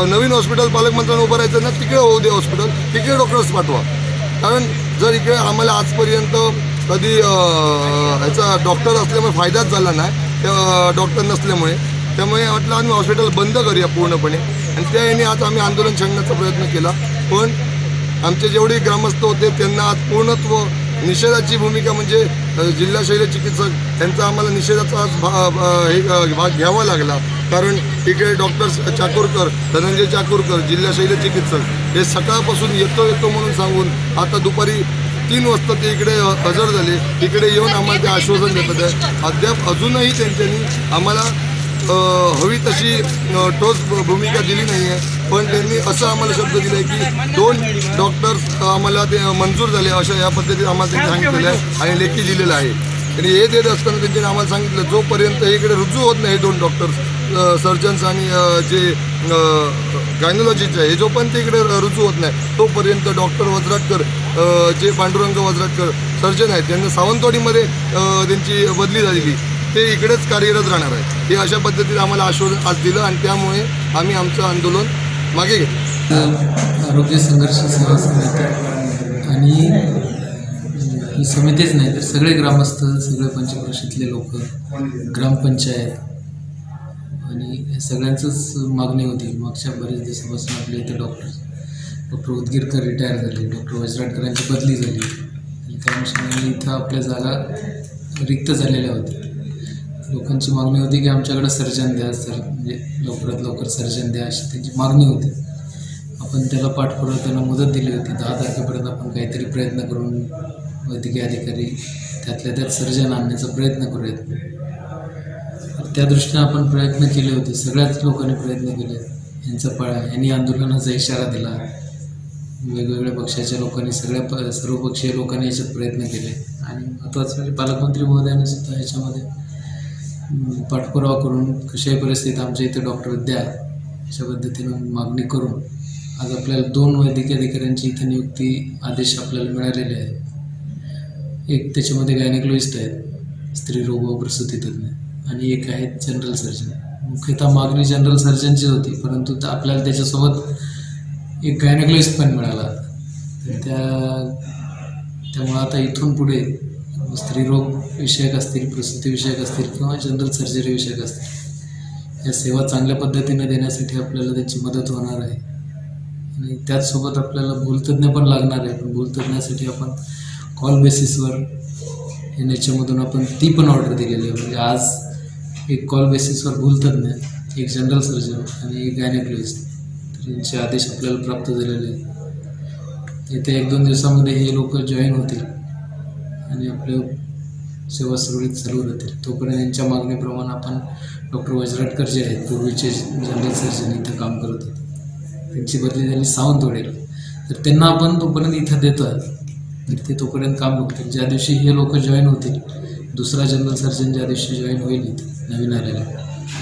नवीन हॉस्पिटल पालकमंत्र्यांना उभं राहायचं ना, तिकडे होऊ दे हॉस्पिटल, तिकडे डॉक्टर्स पाठवा। कारण जर इकडे आम्हाला आजपर्यंत कधी ह्याचा डॉक्टर असल्यामुळे फायदाच झाला नाही त्या डॉक्टर नसल्यामुळे, त्यामुळे म्हटलं आम्ही हॉस्पिटल बंद करूया पूर्णपणे आणि त्या याने आज आम्ही आंदोलन छेडण्याचा प्रयत्न केला। पण आमचे जेवढे ग्रामस्थ होते त्यांना आज पूर्णत्व निषेधाची भूमिका म्हणजे जिल्हा शल्य चिकित्सक यांचा आम्हाला निषेधाचा भाग घ्यावा लागला। कारण इकडे डॉक्टर चाकूरकर, धनंजय चाकूरकर जिल्हा शल्य चिकित्सक हे सकाळपासून येतो म्हणून सांगून आता दुपारी 3 वाजता ते इकडे हजर झाले। इकडे येऊन आम्हाला ते आश्वासन देतात आहे। अद्याप अजूनही त्यांनी आम्हाला हवी तशी ठोस भूमिका दिली नाही आहे, पण त्यांनी असं आम्हाला शब्द दिला आहे की 2 डॉक्टर्स आम्हाला ते मंजूर झाले अशा या पद्धतीने आम्हाला त्यांनी सांगितलेलं आहे आणि लेखी दिलेलं आहे। आणि हे देत असताना त्यांनी आम्हाला सांगितलं जोपर्यंत इकडे रुजू होत नाही 2 डॉक्टर्स सर्जन्स आणि जे गायनॉलॉजीचे आहे हे जोपर्यंत इकडे रुजू होत नाही तोपर्यंत डॉक्टर वजराटकर जे पांडुरंग वजराटकर सर्जन आहेत त्यांना सावंतवाडीमध्ये त्यांची बदली झालेली, ते इकडेच कार्यरत राहणार आहे। हे अशा पद्धतीने आम्हाला आश्वासन आज दिलं आणि त्यामुळे आम्ही आमचं आंदोलन मागे घेतलं। आरोग्य संघर्ष सेवा समिती आणि ही समितीच नाही तर सगळे ग्रामस्थ, सगळे पंचक्रोशीतले लोक, ग्रामपंचायत आणि सगळ्यांचंच मागणी होती। मागच्या बरेच दिवसापासून आपल्या इथे डॉक्टर उदगीरकर रिटायर झाले, डॉक्टर वजराटकरांची बदली झाली आणि त्या अनुषंगाने इथं आपल्या जागा रिक्त झालेल्या होत्या। लोकांची मागणी होती की आमच्याकडे सर्जन द्या, म्हणजे लवकरात लवकर सर्जन द्या अशी त्यांची मागणी होती। आपण त्याला पाठपुरावा त्यांना मुदत दिली होती 10 तारखेपर्यंत आपण काहीतरी प्रयत्न करून वैद्यकीय अधिकारी त्यातल्या त्यात सर्जन आणण्याचा प्रयत्न करूयात। त्या दृष्टीने आपण प्रयत्न केले होते, सगळ्याच लोकांनी प्रयत्न केले। यांनी आंदोलनाचा इशारा दिला, वेगवेगळ्या पक्षाच्या लोकांनी सर्वपक्षीय लोकांनी याच्यात प्रयत्न केले आणि महत्त्वाचं म्हणजे पालकमंत्री महोदयांनी सुद्धा याच्यामध्ये पाठपुरावा करून कशाही परिस्थितीत आमच्या इथे डॉक्टर द्या अशा पद्धतीनं मागणी करून आज आपल्याला 2 वैद्यकीय अधिकाऱ्यांची इथे नियुक्ती आदेश आपल्याला मिळालेले आहेत। एक त्याच्यामध्ये गायनेकोलॉजिस्ट आहेत, स्त्रीरोग व प्रसूती तज्ञ, आणि एक आहेत जनरल सर्जन. मुख्यतः मागणी जनरल सर्जनची होती, परंतु आपल्याला त्याच्यासोबत एक गायनेकोलॉजिस्ट पण मिळाला. त्यामुळे आता इथून पुढे स्त्रीरोग विषयक असतील, प्रसूती विषयक असतील किंवा जनरल सर्जरी विषयक असतील, या सेवा चांगल्या पद्धतीने देण्यासाठी आपल्याला त्याची मदत होणार आहे. आणि त्याचसोबत आपल्याला भूलतज्ञ पण लागणार आहे. पण भूलतज्ञासाठी आपण कॉल बेसिसवर NHMमधून आपण ती पण ऑर्डर दिलेली आहे. म्हणजे आज एक कॉल बेसिसवर भूलतज्ञ, एक जनरल सर्जन आणि एक गायनेकोलॉजिस्ट, तर यांचे आदेश आपल्याला प्राप्त झालेले आहेत. येत्या 1-2 दिवसामध्ये हे लोक जॉईन होतील आणि आपल्या सेवा सुरळीत चालू राहतील. तोपर्यंत यांच्या मागणीप्रमाणे आपण डॉक्टर वज्राटकर जे आहेत, पूर्वीचे जनरल सर्जन इथं काम करत होते, त्यांची बदली झाली सावंतवाडीला, तर त्यांना आपण तोपर्यंत इथं देतो आहे. तर ते तोपर्यंत काम बघतील. ज्या दिवशी हे लोक जॉईन होतील, दुसरा जनरल सर्जन ज्या दिवशी जॉईन होईल इथं नवीन आलेला,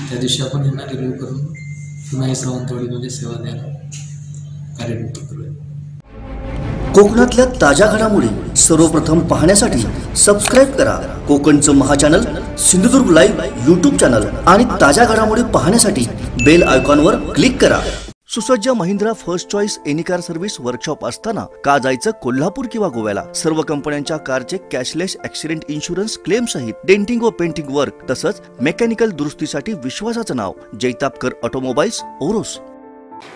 त्या दिवशी आपण यांना रिव्ह्यू करून पुन्हा सावंतवाडीमध्ये सेवा द्यायला कार्यमुक्त करूया. कोकणातल्या ताज्या घडामोडी सर्वप्रथम पाहण्यासाठी सबस्क्राईब करा कोकणचं महाचॅनल सिंधुदुर्ग लाईव्ह यूट्यूब चॅनल आणि ताज्या घडामोडी पाहण्यासाठी बेल आयकॉनवर क्लिक करा. सुसज्ज Mahindra first choice any car service workshop असताना का जायचं कोल्हापूर किंवा गोव्याला? सर्व कंपन्यांच्या कारचे कॅशलेस ॲक्सिडेंट इन्शुरन्स क्लेम सहित डेंटिंग व पेंटिंग वर्क तसंच मेकॅनिकल दुरुस्तीसाठी विश्वासाचं नाव जैतापकर ऑटोमोबाईल्स ओरोस.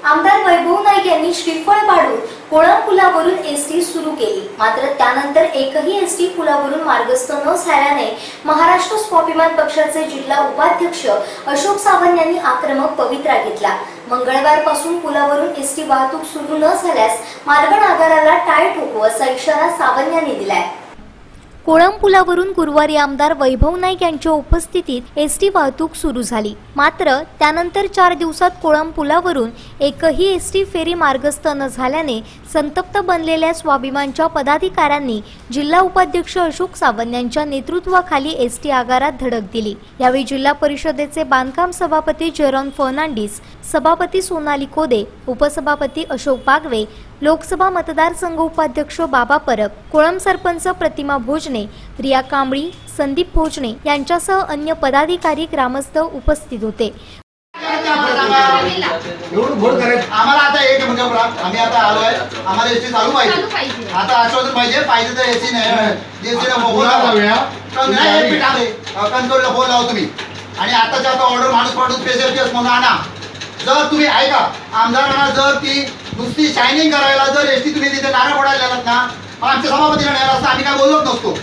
आमदार वैभव नाईक यांनी श्रीफळ पाडून कोळम पुलावरून एसटी सुरू केली. मात्र त्यानंतर एकही एसटी पुलावरून मार्गस्थ न झाल्याने महाराष्ट्र स्वाभिमान पक्षाचे जिल्हा उपाध्यक्ष अशोक सावंत यांनी आक्रमक पवित्रा घेतला. मंगळवारपासून पुलावरून एसटी वाहतूक सुरू न झाल्यास मार्ग नागाराला टाळ ठोकू असा इशारा सावंत यांनी दिलाय. कोळम पुलावरून गुरुवारी आमदार वैभव नाईक यांच्या उपस्थितीत एसटी वाहतूक सुरू झाली. मात्र त्यानंतर 4 दिवसात कोळम पुलावरून एकही एसटी फेरी मार्गस्थ न झाल्याने संतप्त बनलेल्या स्वाभिमानच्या पदाधिकाऱ्यांनी जिल्हा उपाध्यक्ष अशोक सावंत यांच्या नेतृत्वाखाली एसटी आगारात धडक दिली. यावेळी जिल्हा परिषदेचे बांधकाम सभापती जेरॉन फर्नांडिस, सभापती सोनाली कोदे, उपसभापती अशोक बागवे, लोकसभा मतदारसंघ उपाध्यक्ष बाबा परब, कोळम सरपंच प्रतिमा भोजने, रिया कांबळी, संदीप भोजने यांच्यासह अन्य पदाधिकारी, ग्रामस्थ उपस्थित होते. आम्हाला आता एक म्हणजे आम्ही आता आलोय, आम्हाला एसटी चालू पाहिजे. आता आश्वासन पाहिजे तर एसटी नाही कणकवलीला फोन लावा तुम्ही. आणि आताच्या आता ऑर्डर माणूस पाठवून स्पेशल केस म्हणून आणा. जर तुम्ही ऐका आमदारांना, जर ती नुसती शायनिंग करायला जर एसटी तुम्ही तिथे नारळ फोडायला लागलात ना, आमच्या सभापतीला नाही असता आम्ही काय बोलत नसतो.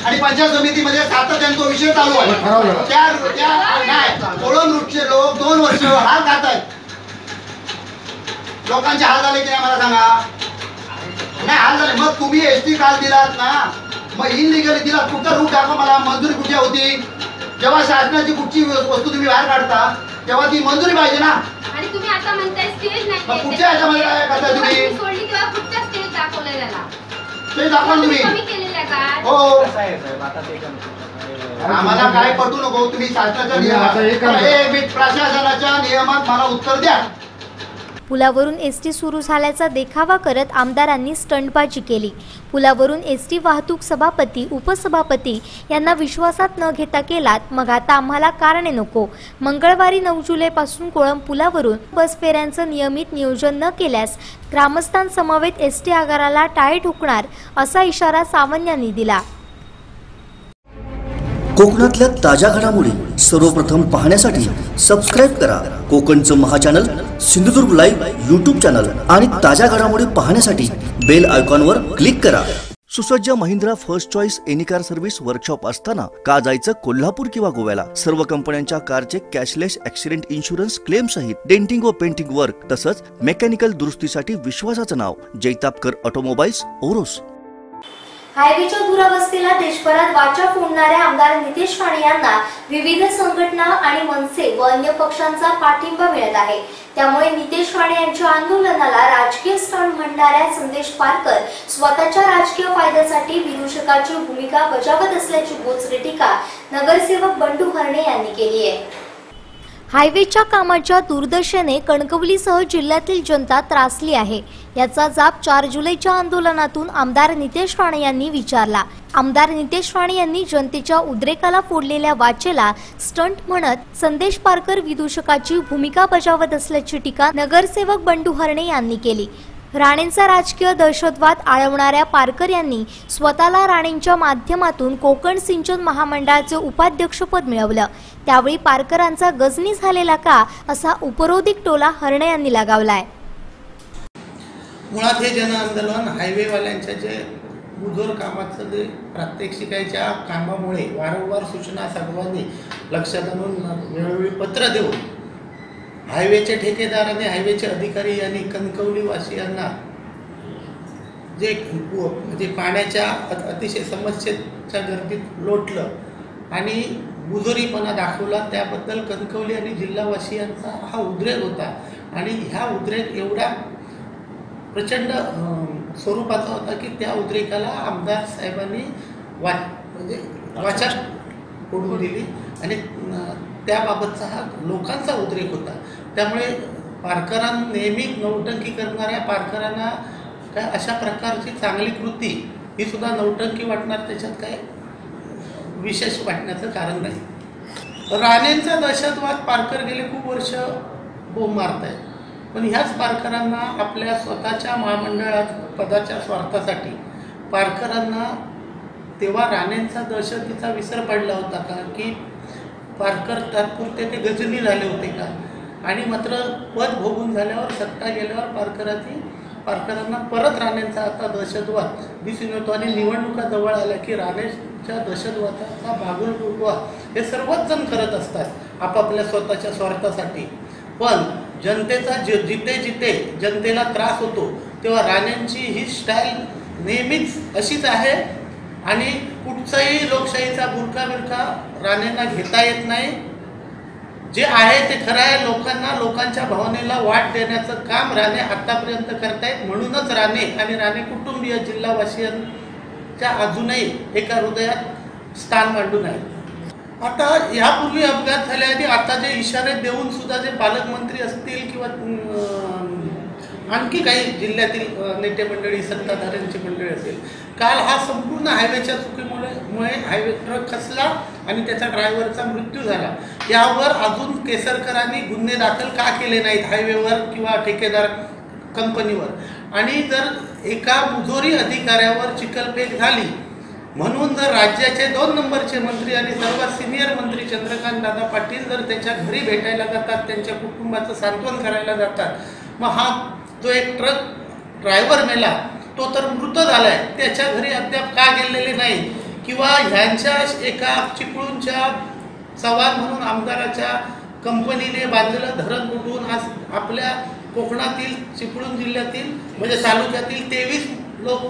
आणि पंचायत समितीमध्ये सातत्याने तो विषय चालू आहे. कोळम वृक्षचे लोक 2 वर्ष हाल खातायत. लोकांचे हाल झाले की नाही मला सांगा? नाही हाल झाले. मग तुम्ही एसटी काल दिलात ना, मग इनलिगली दिलात. कुठचा रूट दाखवा मला, मंजुरी कुठे होती? जेव्हा शासनाची कुठची वस्तू तुम्ही बाहेर काढता तेव्हा ती मंजुरी पाहिजे ना. आणि तुम्ही आता म्हणताय स्टेज नाही, मग कुठच्या ह्याच्यामध्ये काय करताय तुम्ही? सोडली तेव्हा कुठचा स्टेज दाखवलेला ते दाखवा तुम्ही. हो आम्हाला काय पटू नको. तुम्ही शासनाच्या नियमात, प्रशासनाच्या नियमात मला उत्तर द्या. पुलावरून एसटी सुरू झाल्याचा देखावा करत आमदारांनी स्टंटबाजी केली. पुलावरून एसटी वाहतूक सभापती, उपसभापती यांना विश्वासात न घेता केलात, मग आता आम्हाला कारणे नको. मंगळवारी 9 जुलैपासून कोळम पुलावरून बस फेऱ्यांचं नियमित नियोजन न केल्यास ग्रामस्थांसमवेत एसटी आगाराला टाळे ठोकणार असा इशारा सावंत यांनी दिला. कोकणातल्या ताज्या घडामोडी सर्वप्रथम पाहण्यासाठी सबस्क्राईब करा कोकणचं महाचॅनल सिंधुदुर्ग लाईव्ह यूट्यूब चॅनल आणि ताज्या घडामोडी पाहण्यासाठी बेल आयकॉनवर क्लिक करा. सुसज्ज Mahindra first choice any car service workshop असताना का जायचं कोल्हापूर किंवा गोव्याला? सर्व कंपन्यांच्या कारचे कॅशलेस ॲक्सिडेंट इन्शुरन्स क्लेम सहित डेंटिंग व पेंटिंग वर्क तसंच मेकॅनिकल दुरुस्तीसाठी विश्वासाचं नाव जैतापकर ऑटोमोबाईल्स ओरोस. हायवेच्या दुरावस्थेला देशभरात वाचा फोडणाऱ्या आमदार नितेश राणे यांना विविध संघटना आणि मनसे व अन्य पक्षांचा पाठिंबा मिळत आहे. त्यामुळे नितेश राणे यांच्या आंदोलनाला राजकीय स्टंट म्हणणाऱ्या संदेश पारकर स्वतःच्या राजकीय फायद्यासाठी विदूषकाची भूमिका बजावत असल्याची बोचरी टीका नगरसेवक बंडू हरणे यांनी केली आहे. हायवेच्या कामाच्या दुर्दशेने कणकवलीसह जिल्ह्यातील जनता त्रासली आहे। याचा जाब 4 जुलैच्या आंदोलनातून आमदार नितेश राणे यांनी विचारला। आमदार नितेश राणे यांनी जनतेच्या उद्रेकाला फोडलेल्या वाचेला स्टंट म्हणत संदेश पारकर विदूषकाची भूमिका बजावत असल्याची टीका नगरसेवक बंडू हरणे यांनी केली। राणेंचा राजकीय दहशतवाद आळवणाऱ्या पारकर यांनी स्वतःला राणेंच्या माध्यमातून कोकण सिंचन महामंडळाचे उपाध्यक्षपद मिळवलं। त्यावेळी पारकरांचा गजनी झालेला का असा उपरोधिक टोला हरणे यांनी लगावलाय। मुळात हे जन आंदोलन हायवेवाल्यांच्या जे मुजोर कामाचं जे प्रात्यक्षिकाच्या कामामुळे वारंवार सूचना सर्वांनी लक्षात आणून वेळोवेळी पत्र देऊन हायवेचे ठेकेदार आणि हायवेचे अधिकारी यांनी कणकवली वासियांना जे पाण्याच्या अतिशय समस्येच्या गर्दीत लोटलं आणि मुजोरीपणा दाखवला, त्याबद्दल कणकवली आणि जिल्हावासियांचा हा उद्रेक होता। आणि ह्या उद्रेक एवढा प्रचंड स्वरूपाचा होता की त्या उद्रेकाला आमदार साहेबांनी वाचा फोडून दिली आणि त्याबाबतचा हा लोकांचा उद्रेक होता। त्यामुळे पारकरांना नेहमी नौटंकी करणाऱ्या पारकरांना काय अशा प्रकारची चांगली कृती ही सुद्धा नौटंकी वाटणार, त्याच्यात काय विशेष वाटण्याचं कारण नाही। राणेंचा दहशतवाद पारकर गेले खूप वर्ष बोंब मारत आहेत, पण ह्याच पारकरांना आपल्या स्वतःच्या महामंडळात पदाच्या स्वार्थासाठी पारकरांना तेव्हा राणेंचा दहशतीचा विसर पडला होता का की पारकर तात्पुरते ते गजनी झाले होते का? आणि मात्र पद भोगून झाल्यावर सत्ता गेल्यावर पारकरांना परत राणेंचा आता दहशतवाद दिसून येतो आणि निवडणुका जवळ आल्या की राणेंच्या दहशतवादाचा भागुलपुरवा हे सर्वच जण करत असतात आपापल्या स्वतःच्या स्वार्थासाठी। पण जनतेचा जिथे जिथे जनतेला त्रास होतो तेव्हा राणेंची ही स्टाईल नेहमीच अशीच आहे आणि कुठचाही लोकशाहीचा बुरका बिरका राणेंना घेता येत नाही। जे आहे ते खरं आहे, लोकांच्या भावनेला वाट देण्याचं काम राणे आतापर्यंत करतायत। म्हणूनच राणे आणि राणे कुटुंबीय जिल्हावासियांच्या अजूनही एका हृदयात स्थान मांडून आहे। आता यापूर्वी अपघात झाले आणि आता जे इशारे देऊन सुद्धा जे पालकमंत्री असतील किंवा आणखी काही जिल्ह्यातील नेते मंडळी सत्ताधाऱ्यांची मंडळी असेल, काल हा संपूर्ण हायवेच्या चुकीमुळे हायवे ट्रक खचला आणि त्याचा ड्रायव्हरचा मृत्यू झाला। यावर अजून केसरकरांनी गुन्हे दाखल का केले नाहीत हायवेवर किंवा ठेकेदार कंपनीवर? आणि जर एका मुजोरी अधिकाऱ्यावर चिखलफेक झाली म्हणून जर राज्याचे 2 नंबरचे मंत्री आणि सर्वात सिनियर मंत्री चंद्रकांत दादा पाटील जर त्याच्या घरी भेटायला जातात, त्यांच्या कुटुंबाचं सांत्वन करायला जातात, मग हा जो एक ट्रक ड्रायव्हर मेला तो तर मृत झालाय, त्याच्या घरी अद्याप का गेलेले नाही? किंवा ह्यांच्या एका चिपळूणच्या चव्हाण म्हणून आमदाराच्या कंपनीने बांधलेलं धरण बुडवून आज आपल्या कोकणातील चिपळूण जिल्ह्यातील म्हणजे तालुक्यातील 23 लोक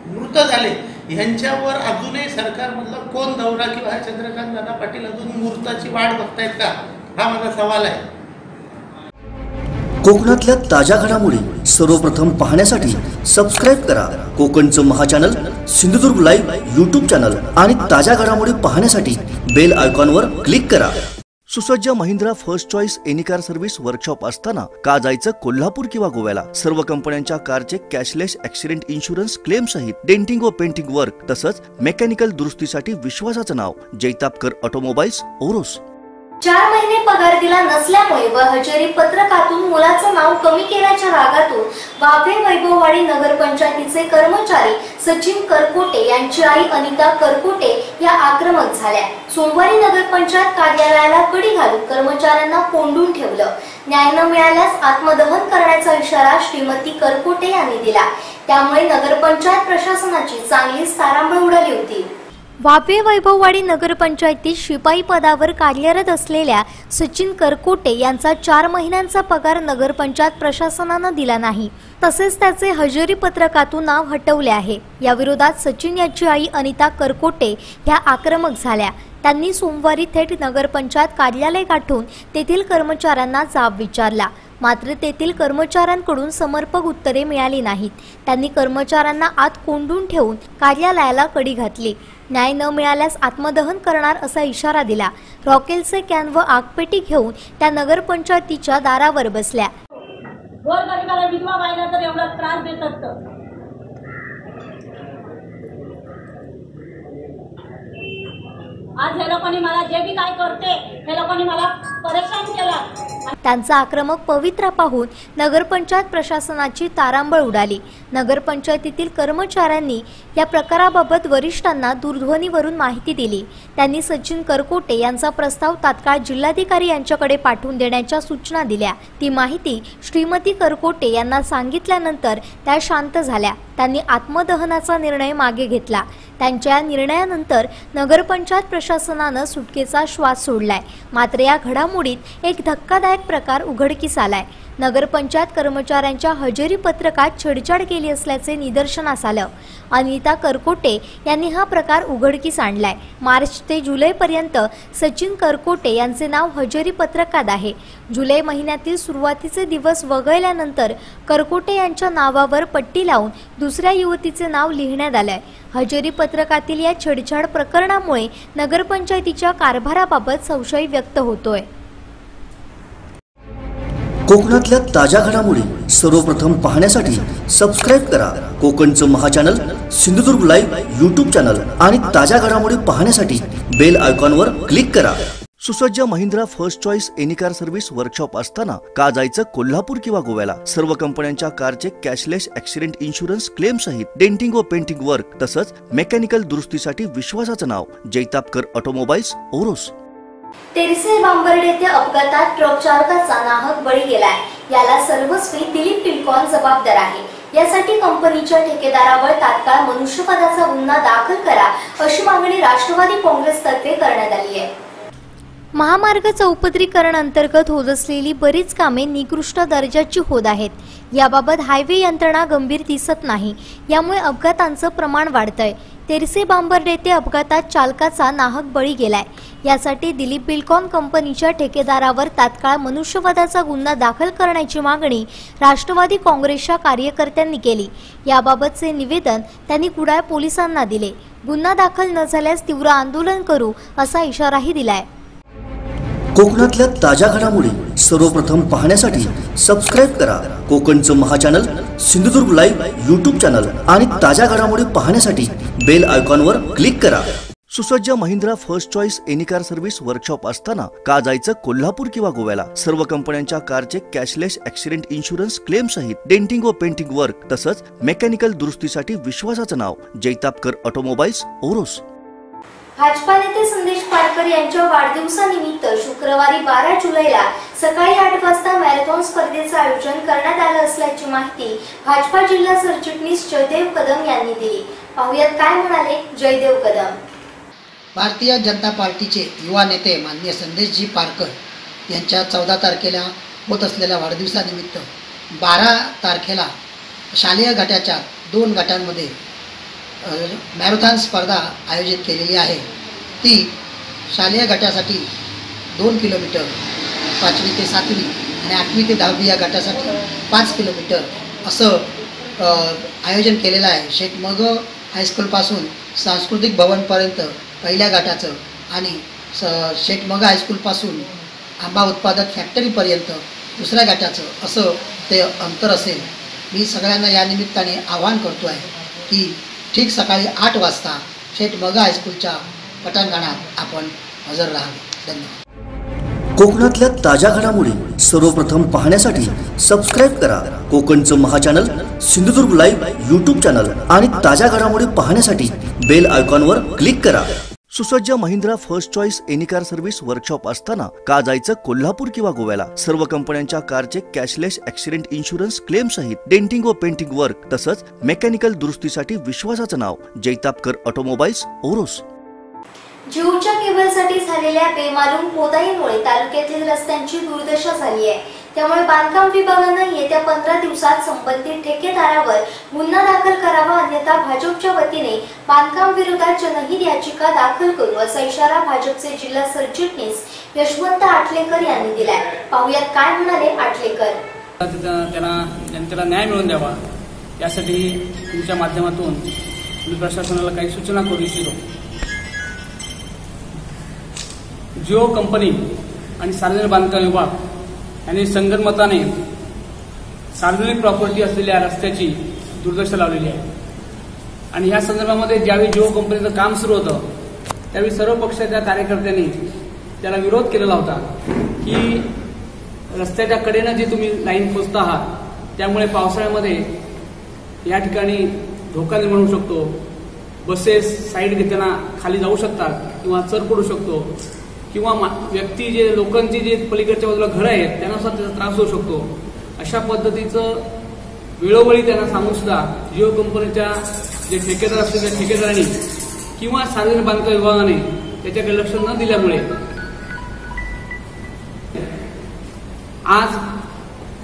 मृत झाले। ह्यांच्यावर अजूनही सरकारमधला कोण दौरा किंवा चंद्रकांत दादा पाटील अजून मुहूर्ताची वाट बघतायत का? हा माझा सवाल आहे। कोकणातल्या ताज्या घडामोडी सर्वप्रथम पाहण्यासाठी सबस्क्राईब करा कोकणचं महाचॅनल सिंधुदुर्ग लाईव्ह यूट्यूब चॅनल आणि ताज्या घडामोडी पाहण्यासाठी बेल आयकॉनवर क्लिक करा। सुसज्ज Mahindra first choice any car service workshop असताना का जायचं कोल्हापूर किंवा गोव्याला? सर्व कंपन्यांच्या कारचे कॅशलेस ॲक्सिडेंट इन्शुरन्स क्लेम सहित डेंटिंग व पेंटिंग वर्क तसंच मेकॅनिकल दुरुस्तीसाठी विश्वासाचं नाव जैतापकर ऑटोमोबाईल्स ओरोस। 4 महिने पगार दिला नसल्यामुळे व हजेरी पत्रकातून मुलाचं नाव कमी केल्याच्या रागातून वाफे वैभववाडी नगरपंचायतीचे कर्मचारी सचिन करकोटे यांची आई अनिता करकोटे या आक्रमक झाल्या। सोमवारी नगरपंचायत कार्यालयाला कडी घालून कर्मचाऱ्यांना कोंडून ठेवलं। न्याय न मिळाल्यास आत्मदहन करण्याचा इशारा श्रीमती करकोटे यांनी दिला। त्यामुळे नगरपंचायत प्रशासनाची चांगलीच तारांबळ उडाली होती। वाफे वैभववाडी नगरपंचायतीत शिपाई पदावर कार्यरत असलेल्या सचिन करकोटे यांचा 4 महिन्यांचा पगार नगरपंचायत प्रशासनानं दिला नाही, तसेच त्याचे हजेरी पत्रकातून नाव हटवले आहे। या विरोधात सचिन यांची आई अनिता करकोटे ह्या आक्रमक झाल्या। त्यांनी सोमवारी थेट नगरपंचायत कार्यालय गाठून तेथील कर्मचाऱ्यांना जाब विचारला। मात्र तेथील कर्मचाऱ्यांकडून समर्पक उत्तरे मिळाली नाहीत. त्यांनी कर्मचाऱ्यांना आत कोंडून ठेवून कार्यालयाला कडी घातली. न्याय न मिळाल्यास आत्मदहन करणार असा इशारा दिला. रॉकेलचे कॅन व आगपेटी घेऊन त्या नगरपंचायतीच्या दारावर बसल्या. गोरगरिबाला विधवा बाईला तर एवढा त्रास देतात तर आज हे लोकांनी मला जे बी काय करते हे लोकांनी मला परेशान केला. त्यांचा आक्रमक पवित्रा पाहून नगरपंचायत प्रशासनाची तारांबळ उडाली. नगरपंचायतीतील कर्मचाऱ्यांनी या प्रकाराबाबत वरिष्ठांना दूरध्वनीवरून माहिती दिली. त्यांनी सचिन करकोटे यांचा प्रस्ताव तात्काळ जिल्हाधिकारी यांच्याकडे पाठवून देण्याच्या सूचना दिल्या. ती माहिती श्रीमती करकोटे यांना सांगितल्यानंतर त्या शांत झाल्या. त्यांनी आत्मदहनाचा निर्णय मागे घेतला. त्यांच्या निर्णयानंतर नगरपंचायत प्रशासनानं सुटकेचा श्वास सोडलाय. मात्र या घडामोडीत एक धक्कादायक प्रकार उघडकीस आलाय. नगरपंचायत कर्मचाऱ्यांच्या हजेरी पत्रकात छेडछाड केली असल्याचे निदर्शनास आलं. अनिता करकोटे यांनी हा प्रकार उघडकीस आणलाय. मार्च ते जुलैपर्यंत सचिन करकोटे यांचे नाव हजेरी पत्रकात आहे. जुलै महिन्यातील सुरुवातीचे दिवस वगळल्यानंतर करकोटे यांच्या नावावर पट्टी लावून दुसऱ्या युवतीचे नाव लिहिण्यात आलंय. हजेरी पत्रकातील या छेडछाड प्रकरणामुळे नगरपंचायतीच्या कारभाराबाबत संशय व्यक्त होतोय. कोकणातल्या ताज्या घडामोडी सर्वप्रथम पाहण्यासाठी सबस्क्राईब करा कोकणचं महाचॅनल सिंधुदुर्ग लाईव्ह यूट्यूब चॅनल आणि ताज्या घडामोडी पाहण्यासाठी बेल आयकॉनवर क्लिक करा. सुसज्ज Mahindra first choice any car service workshop असताना का जायचं कोल्हापूर किंवा गोव्याला? सर्व कंपन्यांच्या कारचे कॅशलेस ॲक्सिडेंट इन्शुरन्स क्लेम सहित डेंटिंग व पेंटिंग वर्क तसंच मेकॅनिकल दुरुस्तीसाठी विश्वासाचं नाव जैतापकर ऑटोमोबाईल्स ओरोस. तेरसे बांबर्डे येथे अपघातात ट्रक चालकाचा नाहक बळी गेलाय. याला सर्वस्वी दिलीप बिल्डकॉन जबाबदार आहे. यासाठी कंपनीच्या ठेकेदारावर तात्काळ मनुष्यवधाचा गुन्हा दाखल करा अशी मागणी राष्ट्रवादी काँग्रेसतर्फे करण्यात आली आहे. महामार्ग चौपदरीकरण अंतर्गत होत असलेली बरीच कामे निकृष्ट दर्जाची होत आहेत. याबाबत हायवे यंत्रणा गंभीर दिसत नाही. यामुळे अपघातांचं प्रमाण वाढतंय. तेरसे बांबर्डे येथे अपघातात चालकाचा नाहक बळी गेलाय. यासाठी दिलीप बिल्डकॉन कंपनीच्या ठेकेदारावर तात्काळ मनुष्यवधाचा गुन्हा दाखल करण्याची मागणी राष्ट्रवादी काँग्रेसच्या कार्यकर्त्यांनी केली. याबाबतचे निवेदन त्यांनी कुडाळ पोलिसांना दिले. गुन्हा दाखल न झाल्यास तीव्र आंदोलन करू असा इशाराही दिलाय. कोकणातल्या ताज्या घडामोडी सर्वप्रथम पाहण्यासाठी सबस्क्राईब करा कोकणचं महाचॅनल सिंधुदुर्ग लाईव्ह यूट्यूब चॅनल आणि ताज्या घडामोडी पाहण्यासाठी बेल आयकॉनवर क्लिक करा. सुसज्ज Mahindra first choice any car service workshop असताना का जायचं कोल्हापूर किंवा गोव्याला? सर्व कंपन्यांच्या कारचे कॅशलेस ॲक्सिडेंट इन्शुरन्स क्लेम सहित डेंटिंग व पेंटिंग वर्क तसंच मेकॅनिकल दुरुस्तीसाठी विश्वासाचं नाव जैतापकर ऑटोमोबाईल्स ओरोस. भाजपा नेते संदेश पाटकर यांच्या वाढदिवसानिमित्त शुक्रवारी 12 जुलैला सकाळी 8 वाजता मॅरेथॉन स्पर्धेचं आयोजन करण्यात आलं असल्याची माहिती भाजपा जिल्हा सरचिटणीस जयदेव कदम यांनी दिली. पाहुयात काय म्हणाले जयदेव कदम. भारतीय जनता पार्टीचे युवा नेते माननीय संदेशजी पारकर यांच्या 14 तारखेला होत असलेल्या वाढदिवसानिमित्त 12 तारखेला शालेय गटाच्या 2 गटांमध्ये मॅरेथॉन स्पर्धा आयोजित केलेली आहे. ती शालेय गटासाठी 2 किलोमीटर, 5वी ते 7वी आणि 8वी ते 10वी या गटासाठी 5 किलोमीटर असं आयोजन केलेलं आहे. शेख मग हायस्कूलपासून सांस्कृतिक भवनपर्यंत पहिल्या गटाचं आणि शेख मग हायस्कूलपासून आंबा उत्पादक फॅक्टरीपर्यंत दुसऱ्या गटाचं असं ते अंतर असेल. मी सगळ्यांना या निमित्ताने आवाहन करतो आहे की ठीक सकाळी 8 वाजता शेठ मग हायस्कूलच्या पटांगणात आपण हजर राहावे. धन्यवाद. कोकणातल्या ताज्या घडामोडी सर्वप्रथम पाहण्यासाठी सबस्क्राईब करा कोकणचं महाचॅनल सिंधुदुर्ग लाईव्ह यूट्यूब चॅनल आणि ताज्या घडामोडी पाहण्यासाठी बेल आयकॉनवर क्लिक करा. सुसज्ज Mahindra first choice any car service workshop असताना का जायचं कोल्हापूर किंवा गोव्याला? सर्व कंपन्यांच्या कारचे कॅशलेस ॲक्सिडेंट इन्शुरन्स क्लेम सहित डेंटिंग व पेंटिंग वर्क तसंच मेकॅनिकल दुरुस्तीसाठी विश्वासाचं नाव जैतापकर ऑटोमोबाईल्स ओरोस. जिओच्या केबलसाठी झालेल्या बेमालूम खोदाईमुळे तालुक्यातील रस्त्यांची दुर्दशा झाली आहे. त्यामुळे बांधकाम विभागानं येत्या 15 दिवसात संबंधित ठेकेदारावर गुन्हा दाखल करावा, अन्यथा भाजपच्या वतीने बांधकाम विरोधात जनहित याचिका दाखल करू असा इशारा भाजपचे जिल्हा सरचिटणीस यशवंत आटलेकर यांनी दिलाय. पाहुयात काय म्हणाले आटलेकर. त्याला न्याय मिळवून द्यावा यासाठी तुमच्या माध्यमातून मी प्रशासनाला काही सूचना करू इच्छितो. जिओ कंपनी आणि सार्वजनिक बांधकाम विभाग यांनी संगनमताने सार्वजनिक प्रॉपर्टी असलेल्या रस्त्याची दुर्दशा लावलेली आहे. आणि या संदर्भामध्ये ज्यावेळी जिओ कंपनीचं काम सुरू होतं त्यावेळी सर्व पक्षाच्या कार्यकर्त्यांनी त्याला विरोध केलेला होता की रस्त्याच्या कडेनं जी तुम्ही लाईन पोचता आहात त्यामुळे पावसाळ्यामध्ये या ठिकाणी धोका निर्माण होऊ शकतो. बसेस साईड घेताना खाली जाऊ शकतात किंवा चर पडू शकतो किंवा व्यक्ती जे लोकांची जे पलीकडच्या बाजूला घरं आहेत त्यांना सुद्धा त्याचा त्रास होऊ शकतो. अशा पद्धतीचं वेळोवेळी त्यांना सांगून सुद्धा जिओ कंपनीच्या जे ठेकेदार असतील त्या ठेकेदारांनी किंवा सार्वजनिक बांधकाम विभागाने त्याच्याकडे लक्ष न दिल्यामुळे आज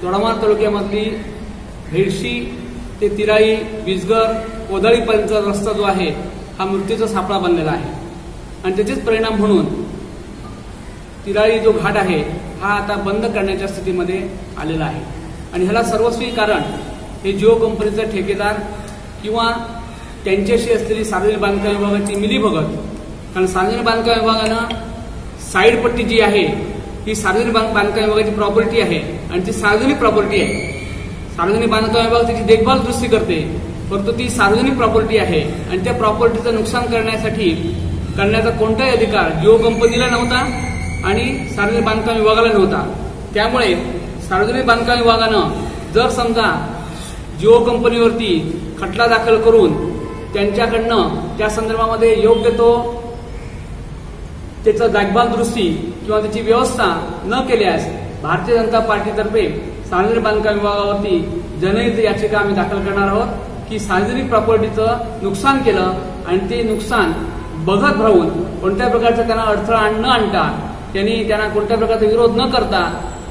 दोडामार्ग तालुक्यामधली भेडशी ते तिराई, विसगर, कोदाळीपर्यंतचा रस्ता जो आहे हा मृत्यूचा सापळा बनलेला आहे. आणि त्याचेच परिणाम म्हणून तिराई जो घाट आहे हा आता बंद करण्याच्या स्थितीमध्ये आलेला आहे. आणि ह्याला सर्वस्वी कारण हे जिओ कंपनीचा ठेकेदार किंवा त्यांच्याशी असलेली सार्वजनिक बांधकाम विभागाची मिलीभगत. कारण सार्वजनिक बांधकाम विभागानं साईड पट्टी जी आहे ही सार्वजनिक बांधकाम विभागाची प्रॉपर्टी आहे आणि ती सार्वजनिक प्रॉपर्टी आहे. सार्वजनिक बांधकाम विभाग त्याची देखभाल दुरुस्ती करते, परंतु ती सार्वजनिक प्रॉपर्टी आहे आणि त्या प्रॉपर्टीचं नुकसान करण्याचा कोणताही अधिकार जिओ कंपनीला नव्हता आणि सार्वजनिक बांधकाम विभागाला नव्हता. त्यामुळे सार्वजनिक बांधकाम विभागानं जर समजा जिओ कंपनीवरती खटला दाखल करून त्यांच्याकडनं त्या संदर्भामध्ये योग्य तो त्याचं देखभाल दुरुस्ती किंवा त्याची व्यवस्था न केल्यास भारतीय जनता पार्टीतर्फे सार्वजनिक बांधकाम विभागावरती जनहित याचिका आम्ही दाखल करणार आहोत की सार्वजनिक प्रॉपर्टीचं नुकसान केलं आणि ते नुकसान बघत राहून कोणत्या प्रकारचा त्यांना अडथळा न आणता त्यांना कोणत्या प्रकारचा विरोध न करता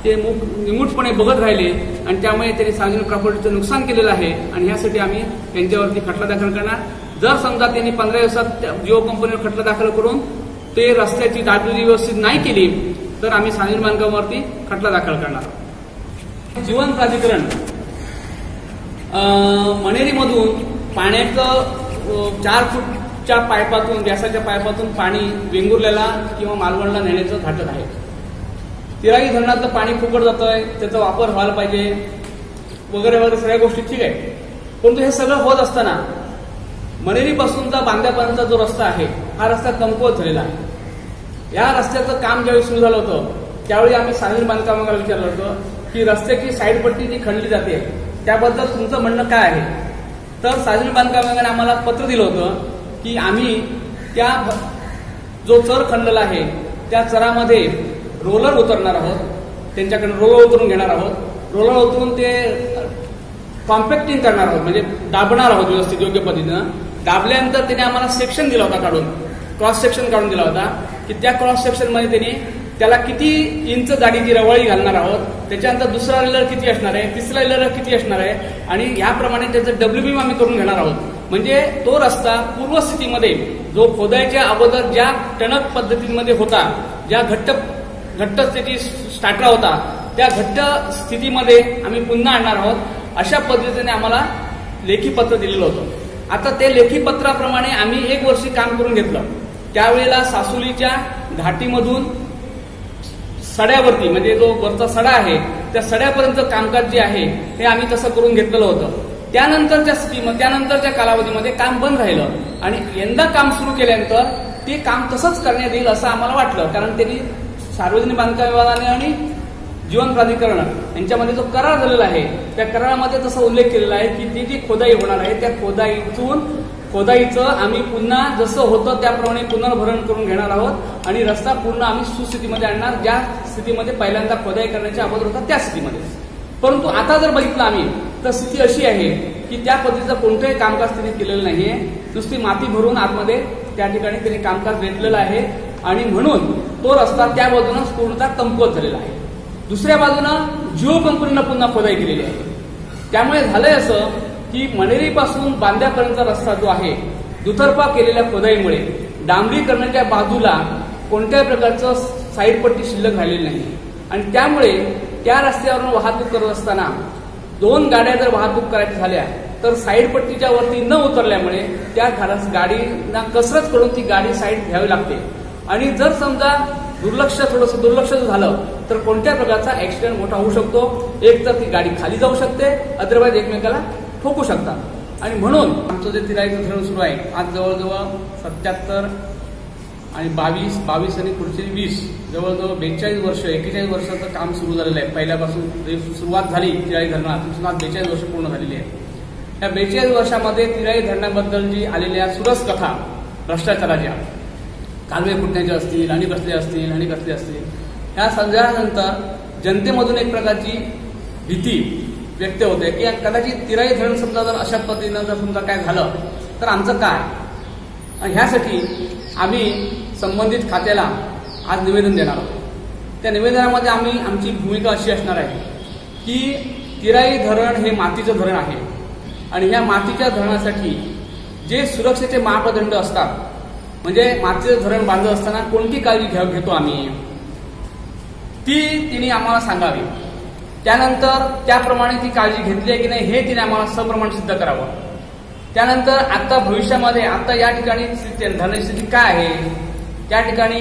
ते निमूटपणे बघत राहिले आणि त्यामुळे त्यांनी सार्वजनिक प्रॉपर्टीचं नुकसान केलेलं आहे. आणि यासाठी आम्ही त्यांच्यावरती खटला दाखल करणार. जर समजा त्यांनी 15 दिवसात जिओ कंपनीवर खटला दाखल करून ते रस्त्याची डागडुजी व्यवस्थित नाही केली तर आम्ही सार्वजनिक बांधकामावरती खटला दाखल करणार. जीवन प्राधिकरण मणेरीमधून पाण्याचं 4 फूटच्या पाईपातून व्यासाच्या पाईपातून पाणी वेंगुर्ल्याला किंवा मालवणला नेण्याचं घाटत आहे. तिराई धरणातलं पाणी फुकट जातंय, त्याचा वापर व्हायला पाहिजे वगैरे वगैरे सगळ्या गोष्टी ठीक आहे. परंतु हे सगळं होत असताना मणेरीपासूनचा बांद्यापर्यंतचा जो रस्ता आहे हा रस्ता कमकुवत झालेला आहे. या रस्त्याचं काम ज्यावेळी सुरू झालं होतं त्यावेळी आम्ही सार्वजनिक बांधकाम विभागाला विचारलं होतं की रस्त्याची साईड पट्टी जी खणली जाते त्याबद्दल तुमचं म्हणणं काय आहे. तर सार्वजनिक बांधकाम विभागाने आम्हाला पत्र दिलं होतं की आम्ही त्या जो चर खणलेला आहे त्या चरामध्ये रोलर उतरणार आहोत, त्यांच्याकडे रोलर उतरून घेणार आहोत. रोलर उतरून ते कॉम्पॅक्टिंग करणार आहोत, म्हणजे दाबणार आहोत व्यवस्थित योग्य पद्धतीनं. दाबल्यानंतर त्याने आम्हाला सेक्शन दिला होता काढून, क्रॉस सेक्शन काढून दिला होता की त्या क्रॉस सेक्शनमध्ये त्यांनी त्याला किती इंच जाडीची रवळी घालणार आहोत, त्याच्यानंतर दुसरा लेयर किती असणार आहे, तिसरा लेयर किती असणार आहे आणि याप्रमाणे त्याचं डब्ल्यूबीम आम्ही करून घेणार आहोत. म्हणजे तो रस्ता पूर्वस्थितीमध्ये जो खोदायच्या अगोदर ज्या टणक पद्धतीमध्ये होता, ज्या घट्ट त्याची स्टार्टरा होता त्या घट्ट स्थितीमध्ये आम्ही पुन्हा आणणार आहोत. अशा पद्धतीने आम्हाला लेखी पत्र दिलेलं होतं. आता ते लेखी पत्राप्रमाणे आम्ही 1 वर्ष काम करून घेतलं. त्यावेळेला सासुलीच्या घाटीमधून सड्यावरती म्हणजे जो वरचा सडा आहे त्या सड्यापर्यंत कामकाज जे आहे हे आम्ही तसं करून घेतलेलं होतं. त्यानंतरच्या कालावधीमध्ये काम बंद राहिलं आणि यंदा काम सुरू केल्यानंतर ते काम तसंच करण्यात येईल असं आम्हाला वाटलं. कारण त्यांनी सार्वजनिक बांधकाम विभागाने आणि जीवन प्राधिकरण यांच्यामध्ये जो करार झालेला आहे त्या करारामध्ये तसा उल्लेख केलेला आहे की ती जी खोदाई होणार आहे त्या खोदाईचं आम्ही पुन्हा जसं होतं त्याप्रमाणे पुनर्भरण करून घेणार आहोत आणि रस्ता पूर्ण आम्ही सुस्थितीमध्ये आणणार, ज्या स्थितीमध्ये पहिल्यांदा खोदाई करण्याच्या अगोदर होता त्या स्थितीमध्ये. परंतु आता जर बघितलं आम्ही तर स्थिती अशी आहे की त्या पद्धतीचं कोणतंही कामकाज त्यांनी केलेलं नाहीये. नुसती माती भरून आतमध्ये त्या ठिकाणी त्यांनी कामकाज घेतलेलं आहे आणि म्हणून तो रस्ता त्या बाजूनं पूर्णतः कमकुवत झालेला आहे. दुसऱ्या बाजूनं जिओ कंपनीनं पुन्हा खोदाई केलेली आहे. त्यामुळे झालंय असं की मनेरीपासून बांद्यापर्यंतचा रस्ता जो आहे दुतर्फा केलेल्या खोदाईमुळे डांबरीकरणाच्या बाजूला कोणत्याही प्रकारचं साईडपट्टी शिल्लक राहिलेली नाही आणि त्यामुळे त्या रस्त्यावरून वाहतूक करत असताना 2 गाड्या जर वाहतूक करायच्या झाल्या तर साईडपट्टीच्या वरती न उतरल्यामुळे त्या गाडीना कसरत करून ती गाडी साईड घ्यावी लागते आणि जर समजा थोडंसं दुर्लक्ष झालं तर कोणत्या प्रकारचा ऍक्सिडेंट मोठा होऊ शकतो. एक तर ती गाडी खाली जाऊ शकते, अदरवाईज एकमेकाला ठोकू शकतात. आणि म्हणून आमचं जे तिराईचं धरण सुरू आहे आज जवळजवळ 77 आणि 22 आणि पुढचे 20 जवळजवळ 42 वर्ष 41 वर्षाचं काम सुरू झालेलं आहे. पहिल्यापासून सुरुवात झाली तिराई धरणात 42 वर्ष पूर्ण झालेली आहे. या 42 वर्षामध्ये तिराई धरणाबद्दल जी आलेल्या सुरस कथा भ्रष्टाचाराच्या, कालवे फुटण्याचे असतील आणि कसले असतील ह्या सगळ्यानंतर जनतेमधून एक प्रकारची भीती व्यक्त होते की कदाचित तिराई धरण समजा जर अशा पद्धतीनं जर समजा काय झालं तर आमचं काय. ह्यासाठी आम्ही संबंधित खात्याला आज निवेदन देणार आहोत. त्या निवेदनामध्ये आमची भूमिका अशी असणार आहे की तिराई धरण हे मातीचं धरण आहे आणि ह्या मातीच्या धरणासाठी जे सुरक्षेचे मापदंड असतात म्हणजे मातीचं धरण बांधत असताना कोणती काळजी घेतो आम्ही तिने आम्हाला सांगावी. त्यानंतर त्याप्रमाणे ती काळजी घेतली आहे की नाही हे तिने आम्हाला सप्रमाण सिद्ध करावं. त्यानंतर आता भविष्यामध्ये आता या ठिकाणी धरणाची स्थिती काय आहे, त्या ठिकाणी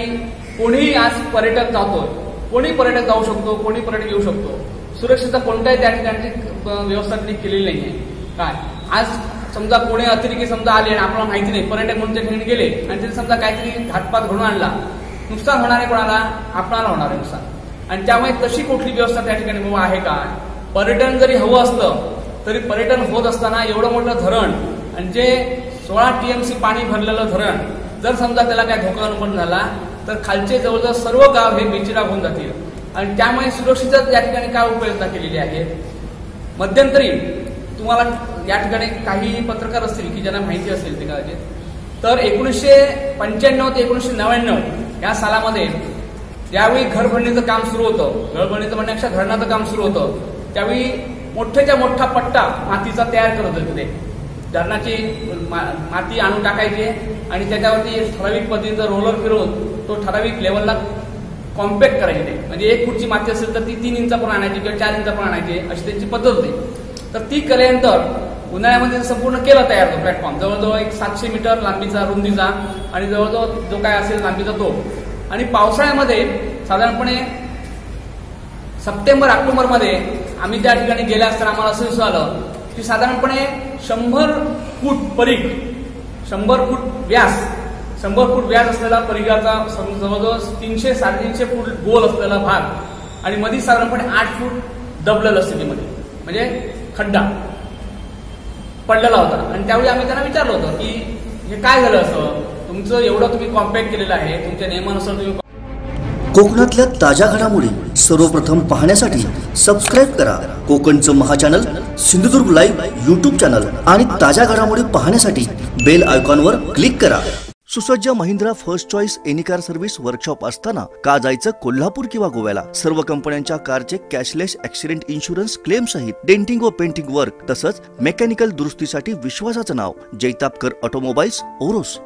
कोणीही आज पर्यटक जातोय, कोणी पर्यटक जाऊ शकतो, कोणी पर्यटक येऊ शकतो. सुरक्षेचा कोणत्याही त्या ठिकाणी व्यवस्था केलेली नाहीये. काय आज समजा कोणी अतिरेकी समजा आले आणि आपल्याला माहिती नाही, पर्यटक म्हणून त्या ठिकाणी गेले आणि तिथे समजा काहीतरी घातपात घडून आणला, नुकसान होणार आहे कोणाला, आपल्याला होणार आहे नुकसान. आणि त्यामुळे तशी कुठली व्यवस्था त्या ठिकाणी आहे का. पर्यटन जरी हवं असतं तरी पर्यटन होत असताना एवढं मोठं धरण आणि जे 16 TMC पाणी भरलेलं धरण जर समजा त्याला काय धोका निर्माण झाला तर खालचे जवळजवळ सर्व गाव हे बेचिराग होऊन जातील. आणि त्यामुळे सुरक्षेचा या ठिकाणी काय उपाययोजना केलेली आहे. मध्यंतरी तुम्हाला या ठिकाणी काही पत्रकार असतील की ज्यांना माहिती असेल ते कदाचित, तर 1995 ते 1999 या सालामध्ये ज्यावेळी घरभरणीचं काम सुरू होतं, घरभरणीचं म्हणण्यापेक्षा धरणाचं काम सुरू होतं, त्यावेळी मोठ्याच्या मोठा पट्टा मातीचा तयार करत होते. ते धरणाची माती आणून टाकायचे आणि त्याच्यावरती ठराविक पद्धतीचं रोलर फिरवून तो ठराविक लेवलला कॉम्पॅक्ट करायचे. ते म्हणजे 1 फूटची माती असेल तर ती 3 इंचापर्यंत आणायची किंवा 4 इंचापर्यंत आणायची अशी त्यांची पद्धत होती. तर ती केल्यानंतर उन्हाळ्यामध्ये संपूर्ण केला तयार होतो प्लॅटफॉर्म, जवळजवळ एक 700 मीटर लांबीचा रुंदीचा आणि जवळजवळ जो काय असेल लांबीचा तो. आणि पावसाळ्यामध्ये साधारणपणे सप्टेंबर-ऑक्टोबरमध्ये आम्ही त्या ठिकाणी गेल्या असताना आम्हाला असं दिसून आलं की साधारणपणे 100 फूट परीघ, 100 फूट व्यास, 100 फूट व्यास असलेला परिघाचा जवळजवळ 300-350 फूट गोल असलेला भाग आणि मध्ये साधारणपणे 8 फूट दबलेलं स्थितीमध्ये म्हणजे खड्डा पडलेला होता. आणि त्यावेळी आम्ही त्यांना विचारलं होतं की हे काय झालं असं, तुमचं एवढं तुम्ही कॉम्पॅक्ट केलेलं आहे, तुमच्या नियमानुसार तुम्ही. कोकणातल्या ताज्या घडामोडी सर्वप्रथम पाहण्यासाठी सबस्क्राईब करा कोकणचं महाचॅनल सिंधुदुर्ग लाईव्ह यूट्यूब चॅनल आणि ताज्या घडामोडी पाहण्यासाठी बेल आयकॉनवर क्लिक करा. सुसज्ज Mahindra first choice any car service workshop असताना का जायचं कोल्हापूर किंवा गोव्याला. सर्व कंपन्यांच्या कारचे कॅशलेस ऍक्सिडेंट इन्शुरन्स क्लेम सहित डेंटिंग व पेंटिंग वर्क तसंच मेकॅनिकल दुरुस्तीसाठी विश्वासाचं नाव जैतापकर ऑटोमोबाईल्स ओरोस.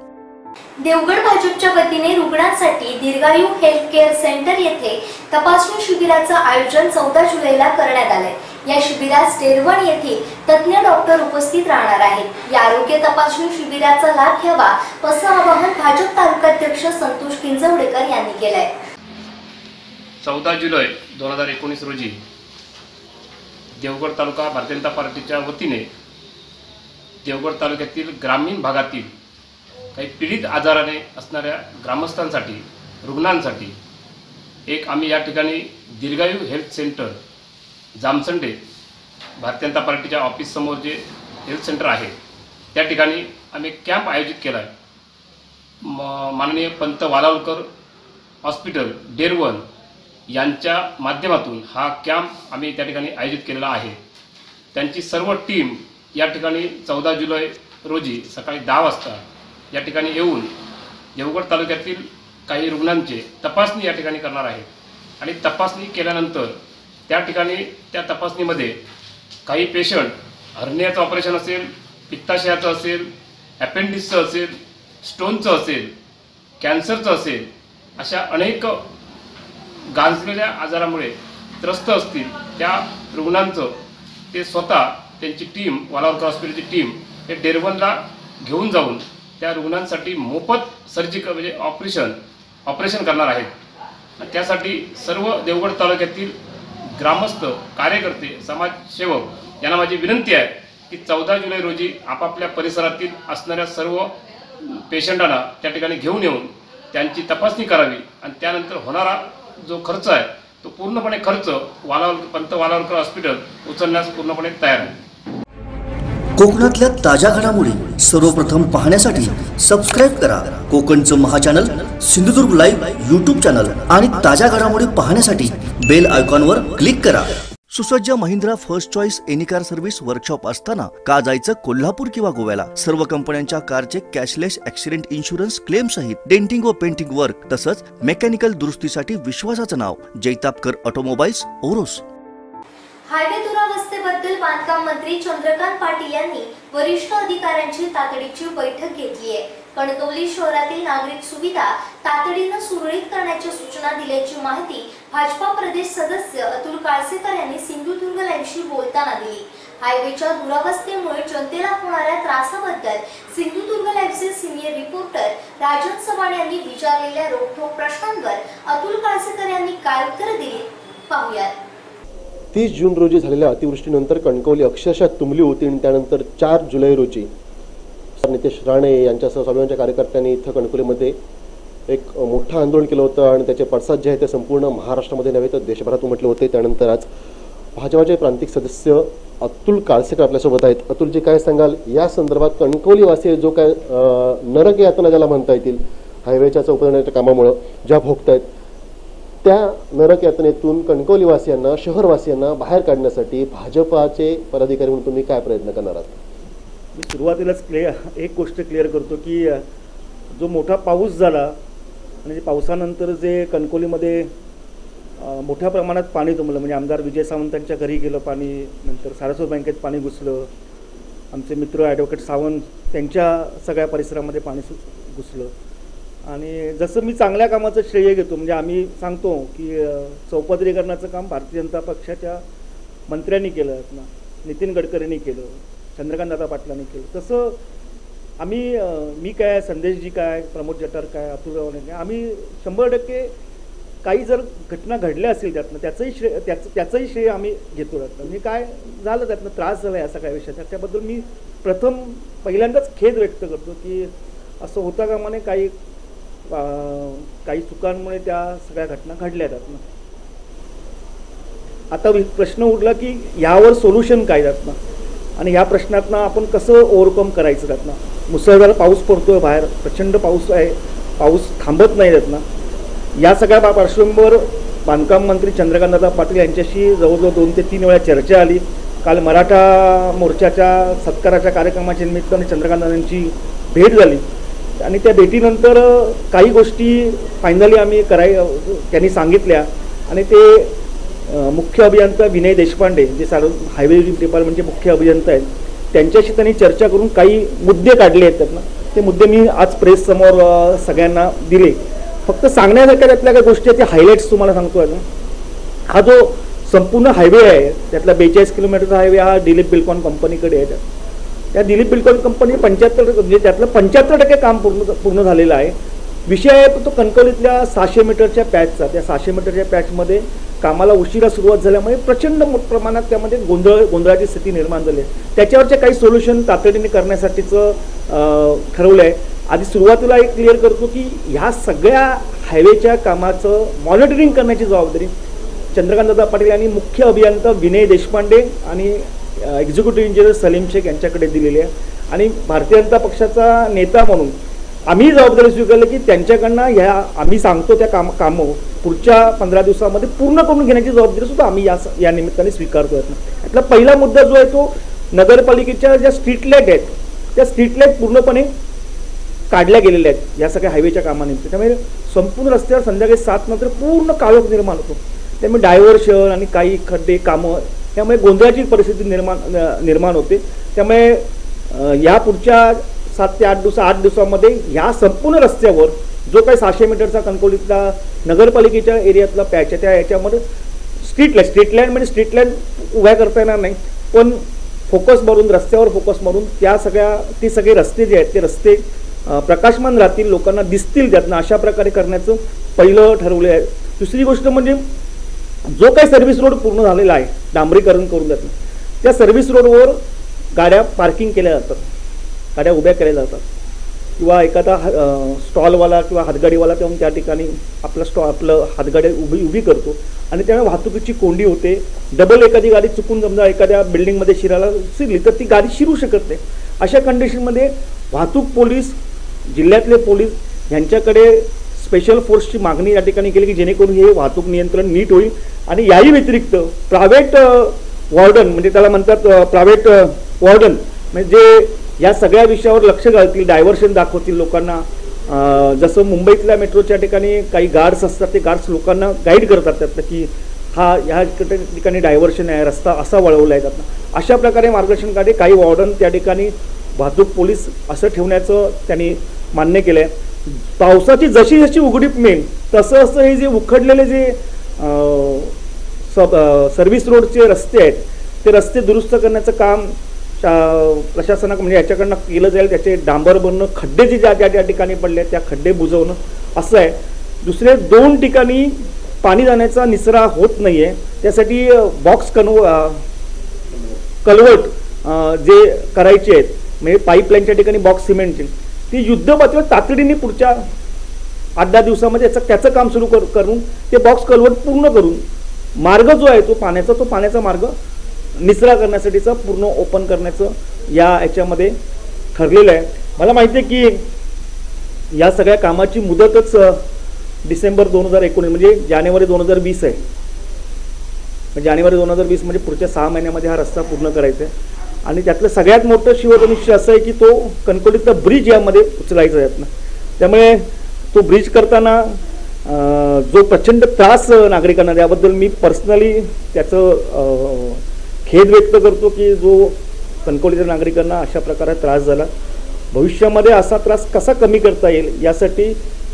देवगड भाजपच्या वतीने रुग्णांसाठी दीर्घायू हेल्थ केअर सेंटर येथे तपासणी शिबिराचं आयोजन 14 जुलैला करण्यात आलंय. या शिबिरात स्टेज 1 येथे तज्ञ डॉक्टर उपस्थित राहणार आहेत. या आरोग्य तपासणी शिबिराचा लाभ घ्यावा असं आवाहन भाजप तालुकाध्यक्ष संतोष किंजवडेकर यांनी केलंय. 14 जुलै 2019 रोजी देवगड तालुका भारतीय जनता पार्टीच्या वतीने देवगड तालुक्यातील ग्रामीण भागातील काही पीडित आजाराने असणाऱ्या ग्रामस्थांसाठी, रुग्णांसाठी एक आम्ही या ठिकाणी दीर्घायू हेल्थ सेंटर जामसंडे भारतीय जनता पार्टीच्या ऑफिससमोर जे हेल्थ सेंटर आहे त्या ठिकाणी आम्ही कॅम्प आयोजित केला आहे. माननीय पंत वालावलकर हॉस्पिटल डेरवन यांच्या माध्यमातून हा कॅम्प आम्ही त्या ठिकाणी आयोजित केलेला आहे. त्यांची सर्व टीम या ठिकाणी 14 जुलै रोजी सकाळी 10 वाजता या ठिकाणी येऊन देवगड तालुक्यातील काही रुग्णांचे तपासणी या ठिकाणी करणार आहे. आणि तपासणी केल्यानंतर त्या ठिकाणी त्या तपासणीमध्ये काही पेशंट हर्नियाचं ऑपरेशन असेल, पित्ताशयाचं असेल, अपेंडिक्सचं असेल, स्टोनचं असेल, कॅन्सरचं असेल, अशा अनेक गांजलेल्या आजारामुळे त्रस्त असतील त्या रुग्णांचं ते स्वतः त्यांची टीम, वालावलकर हॉस्पिटलची टीम हे डेरवनला घेऊन जाऊन त्या रुग्णांसाठी मोफत सर्जिकल म्हणजे ऑपरेशन करणार आहेत. त्यासाठी सर्व देवगड तालुक्यातील ग्रामस्थ, कार्यकर्ते, समाजसेवक यांना माझी विनंती आहे की 14 जुलै रोजी आपापल्या परिसरातील असणाऱ्या सर्व पेशंटांना त्या ठिकाणी घेऊन येऊन त्यांची तपासणी करावी आणि त्यानंतर होणारा जो खर्च आहे तो पूर्णपणे खर्च पंत वालावलकर हॉस्पिटल उचलण्यास पूर्णपणे तयार आहे. कोकणातल्या ताज्या घडामोडी सर्वप्रथम पाहण्यासाठी सबस्क्राईब करा कोकणचं महाचॅनल सिंधुदुर्ग लाईव्ह यूट्यूब चॅनल आणि ताज्या घडामोडी पाहण्यासाठी बेल आयकॉनवर क्लिक करा. सुसज्ज Mahindra first choice any car service workshop असताना का जायचं कोल्हापूर किंवा गोव्याला? सर्व कंपन्यांच्या कारचे कॅशलेस ॲक्सिडेंट इन्शुरन्स क्लेम सहित डेंटिंग व पेंटिंग वर्क तसंच मेकॅनिकल दुरुस्तीसाठी विश्वासाचं नाव जैतापकर ऑटोमोबाईल्स ओरोस. हायवे दुरावस्थेबद्दल बांधकाम मंत्री चंद्रकांत पाटील यांनी वरिष्ठ अधिकाऱ्यांची तातडीची बैठक घेतली आहे. कणकवली शहरातील नागरिक सुविधा तातडीने सुरळीत करण्याच्या सूचना दिल्याची माहिती भाजपा प्रदेश सदस्य अतुल काळसेकर यांनी सिंधुदुर्ग लाईव्हशी बोलताना दिली. हायवेच्या दुरावस्थेमुळे जनतेला होणाऱ्या त्रासाबद्दल सिंधुदुर्ग लाईव्हचे सिनियर रिपोर्टर राजन चव्हाण यांनी विचारलेल्या रोखठोक प्रश्नांवर अतुल काळसेकर यांनी काय उत्तर दिली पाहूयात. 30 जून रोजी झालेल्या अतिवृष्टीनंतर कणकवली अक्षरशः तुंबली होती आणि त्यानंतर 4 जुलै रोजी नितेश राणे यांच्यासह स्वाभिमानच्या कार्यकर्त्यांनी इथं कणकवलीमध्ये एक मोठं आंदोलन केलं होतं आणि त्याचे पडसाद जे आहे ते संपूर्ण महाराष्ट्रामध्ये नव्हे तर देशभरात उमटले होते. त्यानंतर आज भाजपाचे प्रांतिक सदस्य अतुल काळसेकर आपल्यासोबत आहेत. अतुलजी, काय सांगाल या संदर्भात? कणकवलीवासी जो काय नरक यातना ज्याला म्हणता येतील हायवेच्या चौपदरीच्या कामामुळं ज्या भोगत आहेत त्या नरक यातनेतून कणकवलीवासियांना, शहरवासियांना बाहेर काढण्यासाठी भाजपाचे पदाधिकारी म्हणून तुम्ही काय प्रयत्न करणार आहात? मी सुरुवातीलाच एक गोष्ट क्लिअर करतो की जो मोठा पाऊस झाला आणि पावसानंतर जे कणकवलीमध्ये मोठ्या प्रमाणात पाणी तुंबलं, म्हणजे आमदार विजय सावंतांच्या घरी गेलं पाणी, नंतर सारस्वत बँकेत पाणी घुसलं, आमचे मित्र ॲडव्होकेट सावंत त्यांच्या सगळ्या परिसरामध्ये पाणी घुसलं. आणि जसं मी चांगल्या कामाचं श्रेय घेतो, म्हणजे आम्ही सांगतो की चौपदरीकरणाचं काम भारतीय जनता पक्षाच्या मंत्र्यांनी केलं ना, नितीन गडकरींनी केलं, चंद्रकांतदादा पाटलांनी केलं, तसं आम्ही मी काय, संदेशजी काय, प्रमोद जठार काय, अतुल रावणे काय, आम्ही 100% काही जर घटना घडल्या असतील त्यातनं त्याचंही श्रेय आम्ही घेतो. त्यातनं म्हणजे काय झालं, त्यातनं त्रास झाला आहे असा काय विषय, त्याच्याबद्दल मी पहिल्यांदाच खेद व्यक्त करतो की असं होता कामाने काही चुकांमुळे त्या सगळ्या घटना घडल्या त्यातनं. आता प्रश्न उरला की यावर सोल्युशन काय त्यातनं आणि या प्रश्नातनं आपण कसं ओव्हरकम करायचं. त्यातनं मुसळधार पाऊस पडतोय, बाहेर प्रचंड पाऊस आहे, पाऊस थांबत नाही त्यातनं. या सगळ्या पार्श्वभूमीवर बांधकाम मंत्री चंद्रकांतदादा पाटील यांच्याशी जवळजवळ 2 ते 3 वेळा चर्चा आली. काल मराठा मोर्चाच्या सत्काराच्या कार्यक्रमाच्या निमित्ताने चंद्रकांतदादांची भेट झाली आणि त्या भेटीनंतर काही गोष्टी फायनली आम्ही त्यांनी सांगितल्या आणि ते मुख्य अभियंता विनय देशपांडे जे हायवे डिपार्टमेंटचे मुख्य अभियंता आहेत त्यांच्याशी त्यांनी चर्चा करून काही मुद्दे काढले आहेत. त्यातनं ते मुद्दे मी आज प्रेससमोर सगळ्यांना दिले. फक्त सांगण्यासारख्या त्यातल्या काही गोष्टी आहेत, ते हायलाईट्स तुम्हाला सांगतो आहे. हा जो संपूर्ण हायवे आहे त्यातला 42 किलोमीटरचा हायवे हा दिलीप बिल्डकॉन कंपनीकडे आहे. त्या दिलीप बिल्डकॉन कंपनी 75% म्हणजे त्यातलं 75% काम पूर्ण झालेलं आहे. विषय आहे तो कणकवलीतल्या 600 मीटरच्या पॅचचा. त्या 600 मीटरच्या पॅचमध्ये कामाला उशिरा सुरुवात झाल्यामुळे प्रचंड प्रमाणात त्यामध्ये गोंधळाची स्थिती निर्माण झाली आहे. त्याच्यावरचे काही सोल्युशन तातडीने करण्यासाठीचं ठरवलं आहे. आधी सुरुवातीला एक क्लिअर करतो की ह्या सगळ्या हायवेच्या कामाचं मॉनिटरिंग करण्याची जबाबदारी चंद्रकांतदादा पाटील यांनी मुख्य अभियंता विनय देशपांडे आणि एक्झिक्युटिव्ह इंजिनियर सलीम शेख यांच्याकडे दिलेली आहे. आणि भारतीय जनता पक्षाचा नेता म्हणून आम्ही जबाबदारी स्वीकारली की त्यांच्याकडनं ह्या आम्ही सांगतो त्या कामं पुढच्या 15 दिवसामध्ये पूर्ण करून घेण्याची जबाबदारी सुद्धा आम्ही या निमित्ताने स्वीकारतो. यातला पहिला मुद्दा जो आहे तो नगरपालिकेच्या ज्या स्ट्रीट लाईट आहेत त्या स्ट्रीट लाईट पूर्णपणे काढल्या गेलेल्या आहेत या सगळ्या हायवेच्या कामानिमित्त. त्यामुळे संपूर्ण रस्त्यावर संध्याकाळी 7 नंतर पूर्ण काळोख निर्माण होतो. त्यामुळे डायव्हर्शन आणि काही खड्डे कामं त्यामुळे गोंधळाची परिस्थिती निर्माण होते. त्यामुळे या पुढच्या 7 ते 8 दिवसामध्ये ह्या संपूर्ण रस्त्यावर जो काही 600 मीटरचा कणकवलीतला नगरपालिकेच्या एरियातला पॅच आहे त्या याच्यामध्ये स्ट्रीट लाईन म्हणजे स्ट्रीट लाईन उभ्या करता येणार नाही, पण फोकस मारून रस्त्यावर फोकस मारून ते सगळे रस्ते जे आहेत ते रस्ते प्रकाशमान राहतील, लोकांना दिसतील त्यातनं, अशा प्रकारे करण्याचं पहिलं ठरवलं आहे. दुसरी गोष्ट म्हणजे जो काही सर्व्हिस रोड पूर्ण झालेला आहे डांबरीकरण करून जातं त्या सर्व्हिस रोडवर गाड्या पार्किंग केल्या जातात, गाड्या उभ्या केल्या जातात किंवा एखादा स्टॉलवाला किंवा हातगाडीवाला तेव्हा त्या ठिकाणी आपलं हातगाडी उभी करतो आणि त्यामुळे वाहतुकीची कोंडी होते. डबल एखादी गाडी चुकून समजा एखाद्या बिल्डिंगमध्ये शिरायला शिरली तर ती गाडी शिरू शकत नाही. अशा कंडिशनमध्ये वाहतूक पोलीस, जिल्ह्यातले पोलीस यांच्याकडे स्पेशल फोर्सची मागणी या ठिकाणी केली की जेणेकरून हे वाहतूक नियंत्रण नीट होईल. आणि याही व्यतिरिक्त प्रायव्हेट वॉर्डन म्हणजे त्याला म्हणतात प्रायव्हेट वॉर्डन म्हणजे या सगळ्या विषयावर लक्ष घालतील, डायव्हर्शन दाखवतील लोकांना. जसं मुंबईतल्या मेट्रोच्या ठिकाणी काही गार्ड्स असतात, ते गार्ड्स लोकांना गाईड करतात त्यातनं की ह्या ठिकाणी डायव्हर्शन आहे, रस्ता असा वळवला आहे त्यातनं. अशा प्रकारे मार्गदर्शन काढे. काही वॉर्डन त्या ठिकाणी वाहतूक पोलीस असं ठेवण्याचं त्यांनी मान्य केलं आहे. पावसाची जशी जशी उघडीप मिळेल तसं हे जे उखडलेले जे सर्व्हिस रोडचे रस्ते आहेत ते रस्ते दुरुस्त करण्याचं काम प्रशासनाकडून म्हणजे याच्याकडनं केलं जाईल. त्याचे डांबर बनणं, खड्डे जे ज्या ठिकाणी पडले त्या खड्डे बुजवणं असं आहे. दुसरे 2 ठिकाणी पाणी जाण्याचा निचरा होत नाही आहे, त्यासाठी बॉक्स कल्वर्ट जे करायचे आहेत म्हणजे पाईपलाईनच्या ठिकाणी बॉक्स सिमेंटची ती युद्धपातळीवर तातडीने पुढच्या 8-10 दिवसामध्ये त्याचं काम सुरू करून ते बॉक्स कल्वर्ट पूर्ण करून मार्ग जो आहे तो पाण्याचा मार्ग निचरा करण्यासाठीचा पूर्ण ओपन करण्याचं याच्यामध्ये ठरलेलं आहे. मला माहिती आहे की या सगळ्या कामाची मुदतच डिसेंबर 2019 म्हणजे जानेवारी 2020 आहे. जानेवारी 2020 म्हणजे पुढच्या 6 महिन्यामध्ये हा रस्ता पूर्ण करायचा आहे. आणि त्यातलं सगळ्यात मोठं शिवधनुष्य असं आहे की तो कणकवलीतला ब्रिज यामध्ये उचलायचा आहे. त्यामुळे तो ब्रिज करताना जो प्रचंड त्रास नागरिकांना त्याबद्दल मी पर्सनली त्याचं खेद व्यक्त करतो की जो कणकवलीच्या नागरिकांना अशा प्रकारे त्रास झाला. भविष्यामध्ये असा त्रास कसा कमी करता येईल यासाठी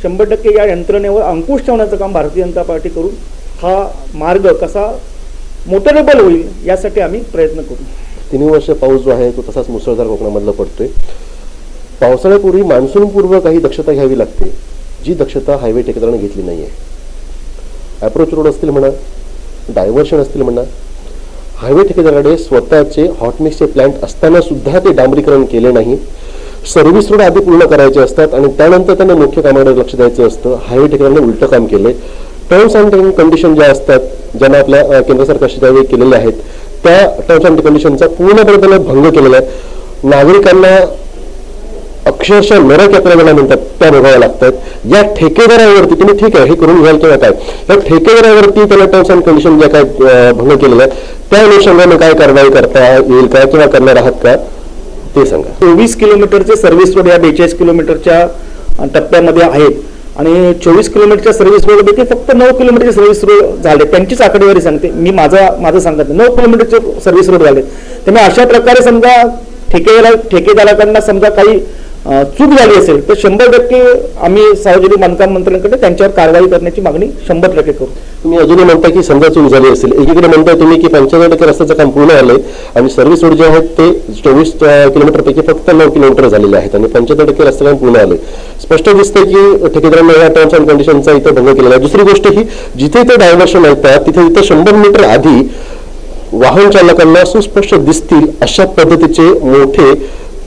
100% या यंत्रणेवर अंकुश ठेवण्याचं काम भारतीय जनता पार्टी करून हा मार्ग कसा मोटरेबल होईल यासाठी आम्ही प्रयत्न करू. 3 वर्ष पाऊस जो आहे तो तसाच मुसळधार कोकणामधला पडतोय. पावसाळ्यापूर्वी मान्सूनपूर्व काही दक्षता घ्यावी लागते, जी दक्षता हायवे ठेकेदाराने घेतली नाही आहे. अप्रोच रोड असतील म्हणा, डायव्हर्शन असतील म्हणा, हायवे ठेकेदाराकडे स्वतःचे हॉटमिक्सचे प्लांट असताना सुद्धा ते डांबरीकरण केले नाही. सर्व्हिस रोड आधी पूर्ण करायचे असतात आणि त्यानंतर त्यांना मुख्य कामाकडे लक्ष द्यायचं असतं. हायवे ठेकेदाराने उलटं काम केले. टर्म्स अँड कंडिशन ज्या असतात ज्यांना आपल्या केंद्र सरकारशी त्यावेळी केलेल्या आहेत त्या टर्म्स अँड कंडिशनचा पूर्णपणे त्याला भंग केलेला आहे. नागरिकांना अक्षरशः नरक यात्रा ज्याला म्हणतात त्या भोगाव्या लागतात. या ठेकेदारावरती तुम्ही ठीक आहे हे करून घ्याल किंवा काय, या ठेकेदारावरती त्याला टर्म्स अँड कंडिशन ज्या काय भंग केलेलं आहे त्या अनुषंगाने काय कारवाई करता येईल का किंवा करणार आहात का ते सांगा. 24 किलोमीटरचे सर्व्हिस रोड या 42 किलोमीटरच्या टप्प्यामध्ये आहेत आणि 24 किलोमीटरच्या सर्व्हिस रोडपैकी फक्त 9 किलोमीटरचे सर्व्हिस रोड झाले. त्यांचीच आकडेवारी सांगते मी, माझं सांगत नाही. 9 किलोमीटरचे सर्व्हिस रोड झाले. त्यामुळे अशा प्रकारे समजा ठेकेदाराकडनं समजा काही चूक झाली असेल तर 100% आम्ही सार्वजनिक बांधकाम मंत्र्यांकडे त्यांच्यावर कारवाई करण्याची मागणी 100% करू. तुम्ही अजूनही म्हणता की समजा चूक झाली असेल, एकीकडे म्हणताय तुम्ही की 95% रस्त्याचं काम पूर्ण झालंय आणि सर्व्हिस रोड जे आहेत ते 24 किलोमीटरपैकी फक्त 9 किलोमीटर झालेले आहेत आणि 75% रस्ते काम पूर्ण आले. स्पष्ट दिसतंय की ठेकेदारांनी या टर्म्स अँड कंडिशनचा इथं भंग केलेला आहे. दुसरी गोष्ट ही जिथे ते डायव्हर्शन येतात तिथे 100 मीटर आधी वाहन चालकांना सुस्पष्ट दिसतील अशा पद्धतीचे मोठे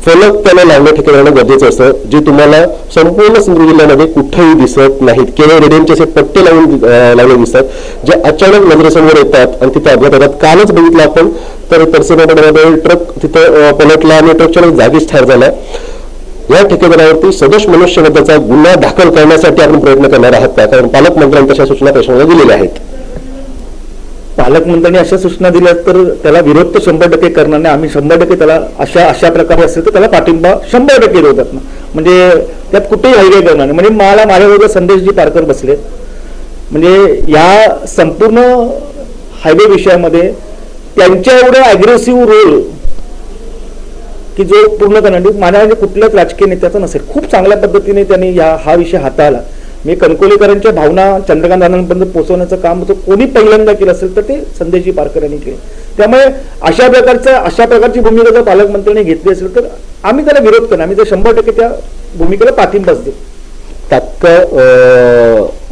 फलक त्याला लावणं ठेकेदारांना गरजेचं असतं, जे तुम्हाला संपूर्ण सिंधुदुर्ग जिल्ह्यामध्ये कुठेही दिसत नाहीत. केवळ रेडियमचे असे पट्टे लावले दिसतात जे अचानक नजरेसमोर येतात आणि तिथे अपघात होतात. कालच बघितलं आपण तर तरसेनामध्ये ट्रक तिथं पलटला आणि ट्रकच्या जागीच ठार झाला. या ठेकेदारावरती सदोष मनुष्यवधाचा गुन्हा दाखल करण्यासाठी आपण प्रयत्न करणार आहात का? कारण पालकमंत्र्यांनी तशा सूचना प्रशासनाला दिलेल्या आहेत. पालकमंत्र्यांनी अशा सूचना दिल्या तर त्याला विरोध तर 100% करणार नाही. आम्ही 100% त्याला अशा प्रकारे असेल तर त्याला पाठिंबा 100% देतात ना, म्हणजे त्यात कुठेही हायवे करणार नाही. म्हणजे मला माझ्याबरोबर संदेशजी पारकर बसले म्हणजे या संपूर्ण हायवे विषयामध्ये त्यांच्या एवढं ॲग्रेसिव्ह रोल की जो पूर्ण करण्यासाठी माझ्या म्हणजे कुठल्याच राजकीय नेत्याचा नसेल. खूप चांगल्या पद्धतीने त्यांनी हा विषय हाताळला. मी कणकवलीकरांच्या भावना चंद्रकांत दादांपर्यंत पोहोचवण्याचं काम जर कोणी पहिल्यांदा केलं असेल तर ते संदेशजी पारकर यांनी केले. त्यामुळे अशा प्रकारची भूमिका जर पालकमंत्र्यांनी घेतली असेल तर आम्ही त्याला विरोध करणार. आम्ही तर 100% त्या भूमिकेला पाठिंबाच देऊ. तात्काळ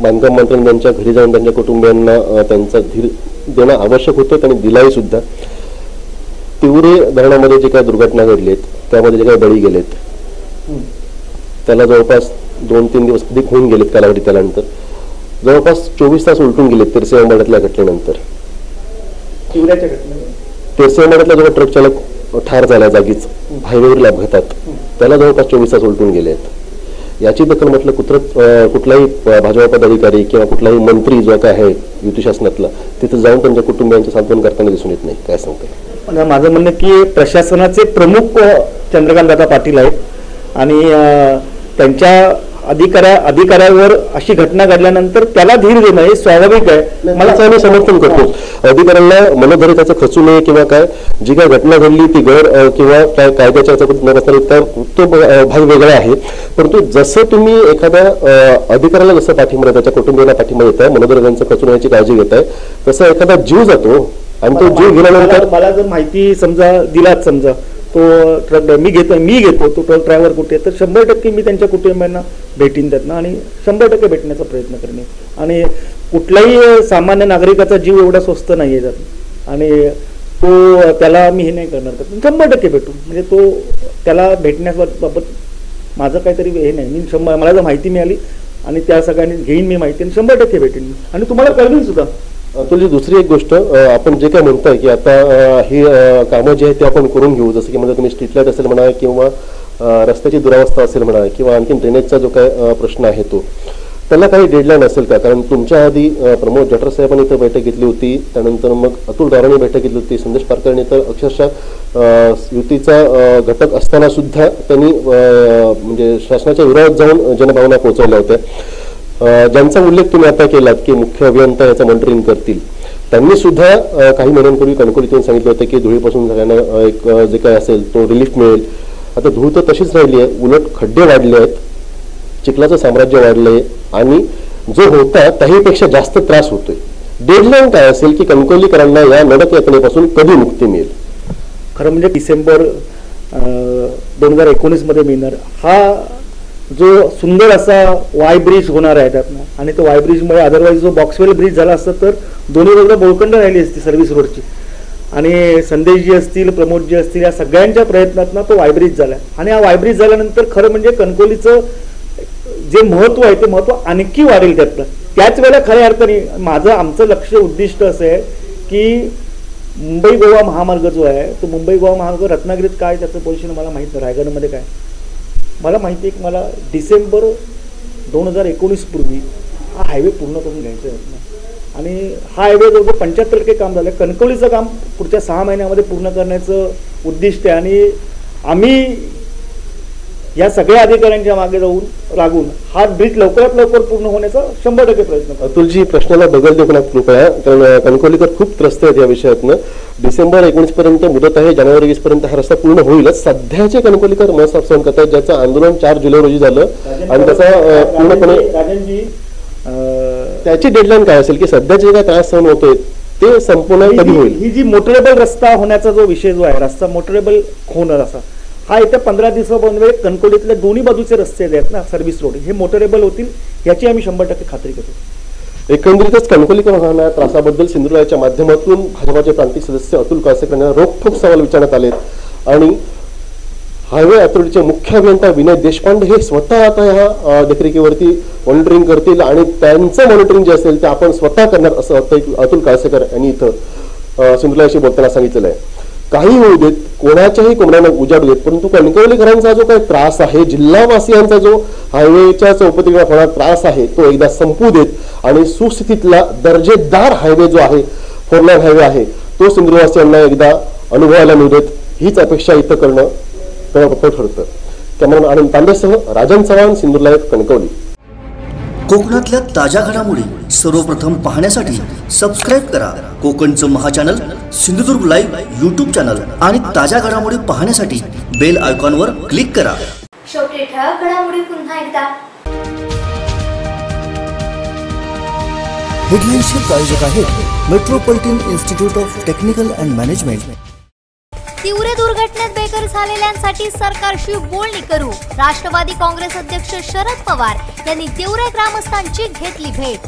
बांधकाम मंत्र्यांनी त्यांच्या घरी जाऊन त्यांच्या कुटुंबियांना त्यांचा धीर देणं आवश्यक होतं. त्यांनी दिलाही सुद्धा. तिवरे धरणामध्ये जे काही दुर्घटना घडलीत त्यामध्ये जे काही बळी गेलेत त्याला जवळपास 2-3 दिवस अधिक होऊन गेलेत कालावधी. त्यानंतर जवळपास 24 तास उलटून गेलेत तिरसे अंबाड्यातल्या घटनेनंतर. तिरसे अंबाड्यातला जेव्हा ट्रक चालक ठार झाला जागीच हायवेवरील अपघातात त्याला जवळपास 24 तास उलटून गेले आहेत. याची दखल म्हटलं कुठलाही भाजपा पदाधिकारी किंवा कुठलाही मंत्री जो काय आहे युती शासनातला तिथं जाऊन त्यांच्या कुटुंबियांचे सांत्वन करताना दिसून येत नाही. काय सांगतात? माझं म्हणणं की प्रशासनाचे प्रमुख चंद्रकांतदादा पाटील आहेत आणि त्यांच्या अधिकाऱ्यावर अशी घटना घडल्यानंतर त्याला धीर देणं हे स्वाभाविक आहे. मला आम्ही समर्थन करतो. अधिकाऱ्यांना मनोधरी त्याचं खचू नये किंवा काय जी काय घटना घडली ती गैर किंवा काय कायद्याच्या न बसणार इतका तो भाग वेगळा आहे. परंतु जसं तुम्ही एखाद्या अधिकाऱ्याला जसं पाठिंबा त्याच्या कुटुंबियांना पाठिंबा देत आहे मनोधरी त्यांचं खचू नयेची काळजी घेत आहे तसं एखादा जीव जातो आणि तो जीव गेल्यानंतर मला जर माहिती समजा दिलाच समजा तो ट्रक मी घेतो तो ट्रक ड्रायव्हर कुठे तर 100% मी त्यांच्या कुटुंबियांना भेटीन त्यातनं आणि 100% भेटण्याचा प्रयत्न करणे. आणि कुठलाही सामान्य नागरिकाचा जीव एवढा स्वस्त नाही आहे त्यात आणि तो त्याला मी हे नाही करणार तर 100% भेटू. म्हणजे तो त्याला भेटण्याबाबत माझं काहीतरी हे नाही. मी मला जर माहिती मिळाली आणि त्या सगळ्यांनी घेईन मी माहिती आणि 100% भेटेन आणि तुम्हाला कळवेन सुद्धा. तुझी दुसरी एक गोष्ट आपण जे काय म्हणताय की आता ही कामं जी आहेत ते आपण करून घेऊ जसं की म्हणजे तुम्ही स्ट्रीट लाईट असेल म्हणा किंवा रस्त्याची दुरावस्था असेल म्हणा किंवा आणखी ड्रेनेजचा जो काय प्रश्न आहे तो त्याला काही डेडलाईन असेल का? कारण तुमच्या आधी प्रमोद जठर साहेबांनी इथं बैठक घेतली होती त्यानंतर मग अतुल दारांनी बैठक घेतली होती संदेश पारकरांनी तर अक्षरशः युतीचा घटक असताना सुद्धा त्यांनी म्हणजे शासनाच्या विरोधात जाऊन जनभावना पोहोचवल्या होत्या. ज्यांचा उल्लेख तुम्ही आता केलात की मुख्य अभियंता याचं मॉनिटरिंग करतील त्यांनी सुद्धा काही महिन्यांपूर्वी कणकवलीतून सांगितलं होतं की धुळीपासून सगळ्यांना एक जे काय असेल तो रिलीफ मिळेल. आता धूळ तर तशीच राहिली आहे उलट खड्डे वाढले आहेत चिखलाचं साम्राज्य वाढलंय आणि जो होता त्याहीपेक्षा जास्त त्रास होतोय. डेडलाईन काय असेल की कणकवलीकरांना या नडक यातनेपासून कधी मुक्ती मिळेल? खरं म्हणजे डिसेंबर 2019 मध्ये मिळणार हा जो सुंदर असा वाय ब्रिज होणार आहे त्यातनं आणि तो वाय ब्रिजमुळे अदरवाईज जो बॉक्सवेल ब्रिज झाला असता तर दोन्ही बाजूला बोळखंड राहिली असती सर्व्हिस रोडची आणि संदेशजी असतील प्रमोदजी असतील या सगळ्यांच्या प्रयत्नातनं तो वाय ब्रिज झाला आणि हा वाय ब्रिज झाल्यानंतर खरं म्हणजे कणकवलीचं जे महत्व आहे ते महत्व आणखी वाढेल त्यातलं. त्याच वेळेला खऱ्या अर्थाने आमचं लक्ष उद्दिष्ट असं आहे की मुंबई गोवा महामार्ग जो आहे तो मुंबई गोवा महामार्ग रत्नागिरीत काय त्याचं पोझिशन मला माहीत नाही रायगडमध्ये काय मला माहिती आहे की मला डिसेंबर 2019 पूर्वी हा हायवे पूर्ण करून घ्यायचा आहे आणि हा हायवे जवळजवळ 75% काम झालं. कणकवलीचं काम पुढच्या 6 महिन्यामध्ये पूर्ण करण्याचं उद्दिष्ट आहे आणि आम्ही या सगळ्या अधिकाऱ्यांच्या मागे लागून हा ब्रिज लवकरात लवकर पूर्ण होण्याचा 100% प्रयत्न करतो. अतुलजी प्रश्नाला बदल देऊ नका कृपया कारण कणकवलीकर खूप त्रस्त आहेत या विषयातनं. डिसेंबर 19 पर्यंत मुदत आहे जानेवारी 20 पर्यंत हा रस्ता पूर्ण होईलच. सध्याचे कणकवलीकर मनस्ताप सहन करतात ज्याचं आंदोलन 4 जुलै रोजी झालं आणि त्याचा पूर्णपणे त्याची डेडलाईन काय असेल की सध्याचे काय त्रास सहन होतोय ते संपूर्ण कधी होईल? ही जी मोटरेबल रस्ता होण्याचा जो विषय जो आहे रस्ता मोटरेबल होणार असा हा येत्या 15 दिवसामध्ये कणकवलीतल्या दोन्ही बाजूचे रस्ते आहेत ना सर्व्हिस रोड हे मोटरेबल होतील याची आम्ही 100% खात्री करतो. एकंदरीतच कणकवलीकर होणाऱ्या त्रासाबद्दल सिंधुदुर्गाच्या माध्यमातून भाजपाचे प्रांतिक सदस्य अतुल काळसेकर यांना रोखठोक सवाल विचारण्यात आलेत आणि हायवे अथॉरिटीचे मुख्य अभियंता विनय देशपांडे हे स्वतः आता ह्या देखरेखीवरती मॉनिटरिंग करतील आणि त्यांचं मॉनिटरिंग जे असेल ते आपण स्वतः करणार असं अतुल काळसेकर यांनी इथं सिंधुदुर्गाशी बोलताना सांगितलेलं आहे. काही होऊ देत कोणाच्याही कोंबड्यांना उजाडू देत परंतु कणकवलीकरांचा जो काही त्रास आहे जिल्हावासियांचा जो हायवेच्या चौपदरीला होणारा त्रास आहे तो एकदा संपू देत आणि सुस्थितीतला दर्जेदार हायवे जो आहे 4 लाईन हायवे आहे तो सिंधुदुर्गवासियांना एकदा अनुभवायला मिळू देत हीच अपेक्षा इथं करणं ठरतं. कॅमेरामॅन आनंद तांडेसह राजन चव्हाण सिंधुदुर्ग कणकवली. कोकणातल्या ताज्या घडामोडी सर्वप्रथम पाहण्यासाठी सबस्क्राईब करा कोकणचं महाचॅनल सिंधुदुर्ग लाईव्ह यूट्यूब चॅनल आणि ताज्या घडामोडी पाहण्यासाठी बेल आयकॉनवर क्लिक करा. शेवटी ठळक घडामोडी पुन्हा एकदा. हेडलाईन्सचे प्रायोजक आहेत metropolitan institute of technical and management. तीव्र दुर्घटनेत बेघर झालेल्यांसाठी सरकारशी बोलणी करू. राष्ट्रवादी काँग्रेस अध्यक्ष शरद पवार यांनी तिवरे ग्रामस्थांची घेतली भेट.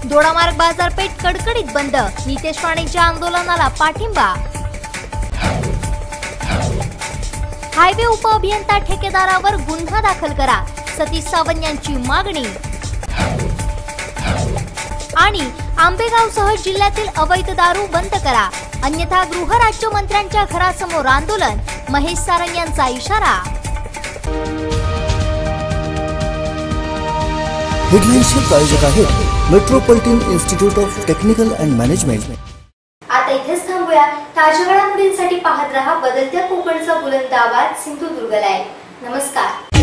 दोडामार्ग बाजारपेठ कडकडीत बंद. नितेश राणेंच्या आंदोलनाला पाठिंबा. हायवे उपअभियंता ठेकेदारावर गुन्हा दाखल करा. सतीश सावंत यांची मागणी. आणि आंबेगावसह जिल्ह्यातील अवैध दारू बंद करा, अन्यथा गृहराज्यमंत्र्यांच्या घरासमोर आंदोलन. महेश सारंग यांचा इशारा. हेडलाईन्सचे प्रायोजक आहेत metropolitan institute of technical and management. आता इथेच थांबूया. ताज्या घडामोडींसाठी पाहत रहा बदलत्या कोकणचा बुलंद आवाज सिंधुदुर्ग लाईव्ह. नमस्कार.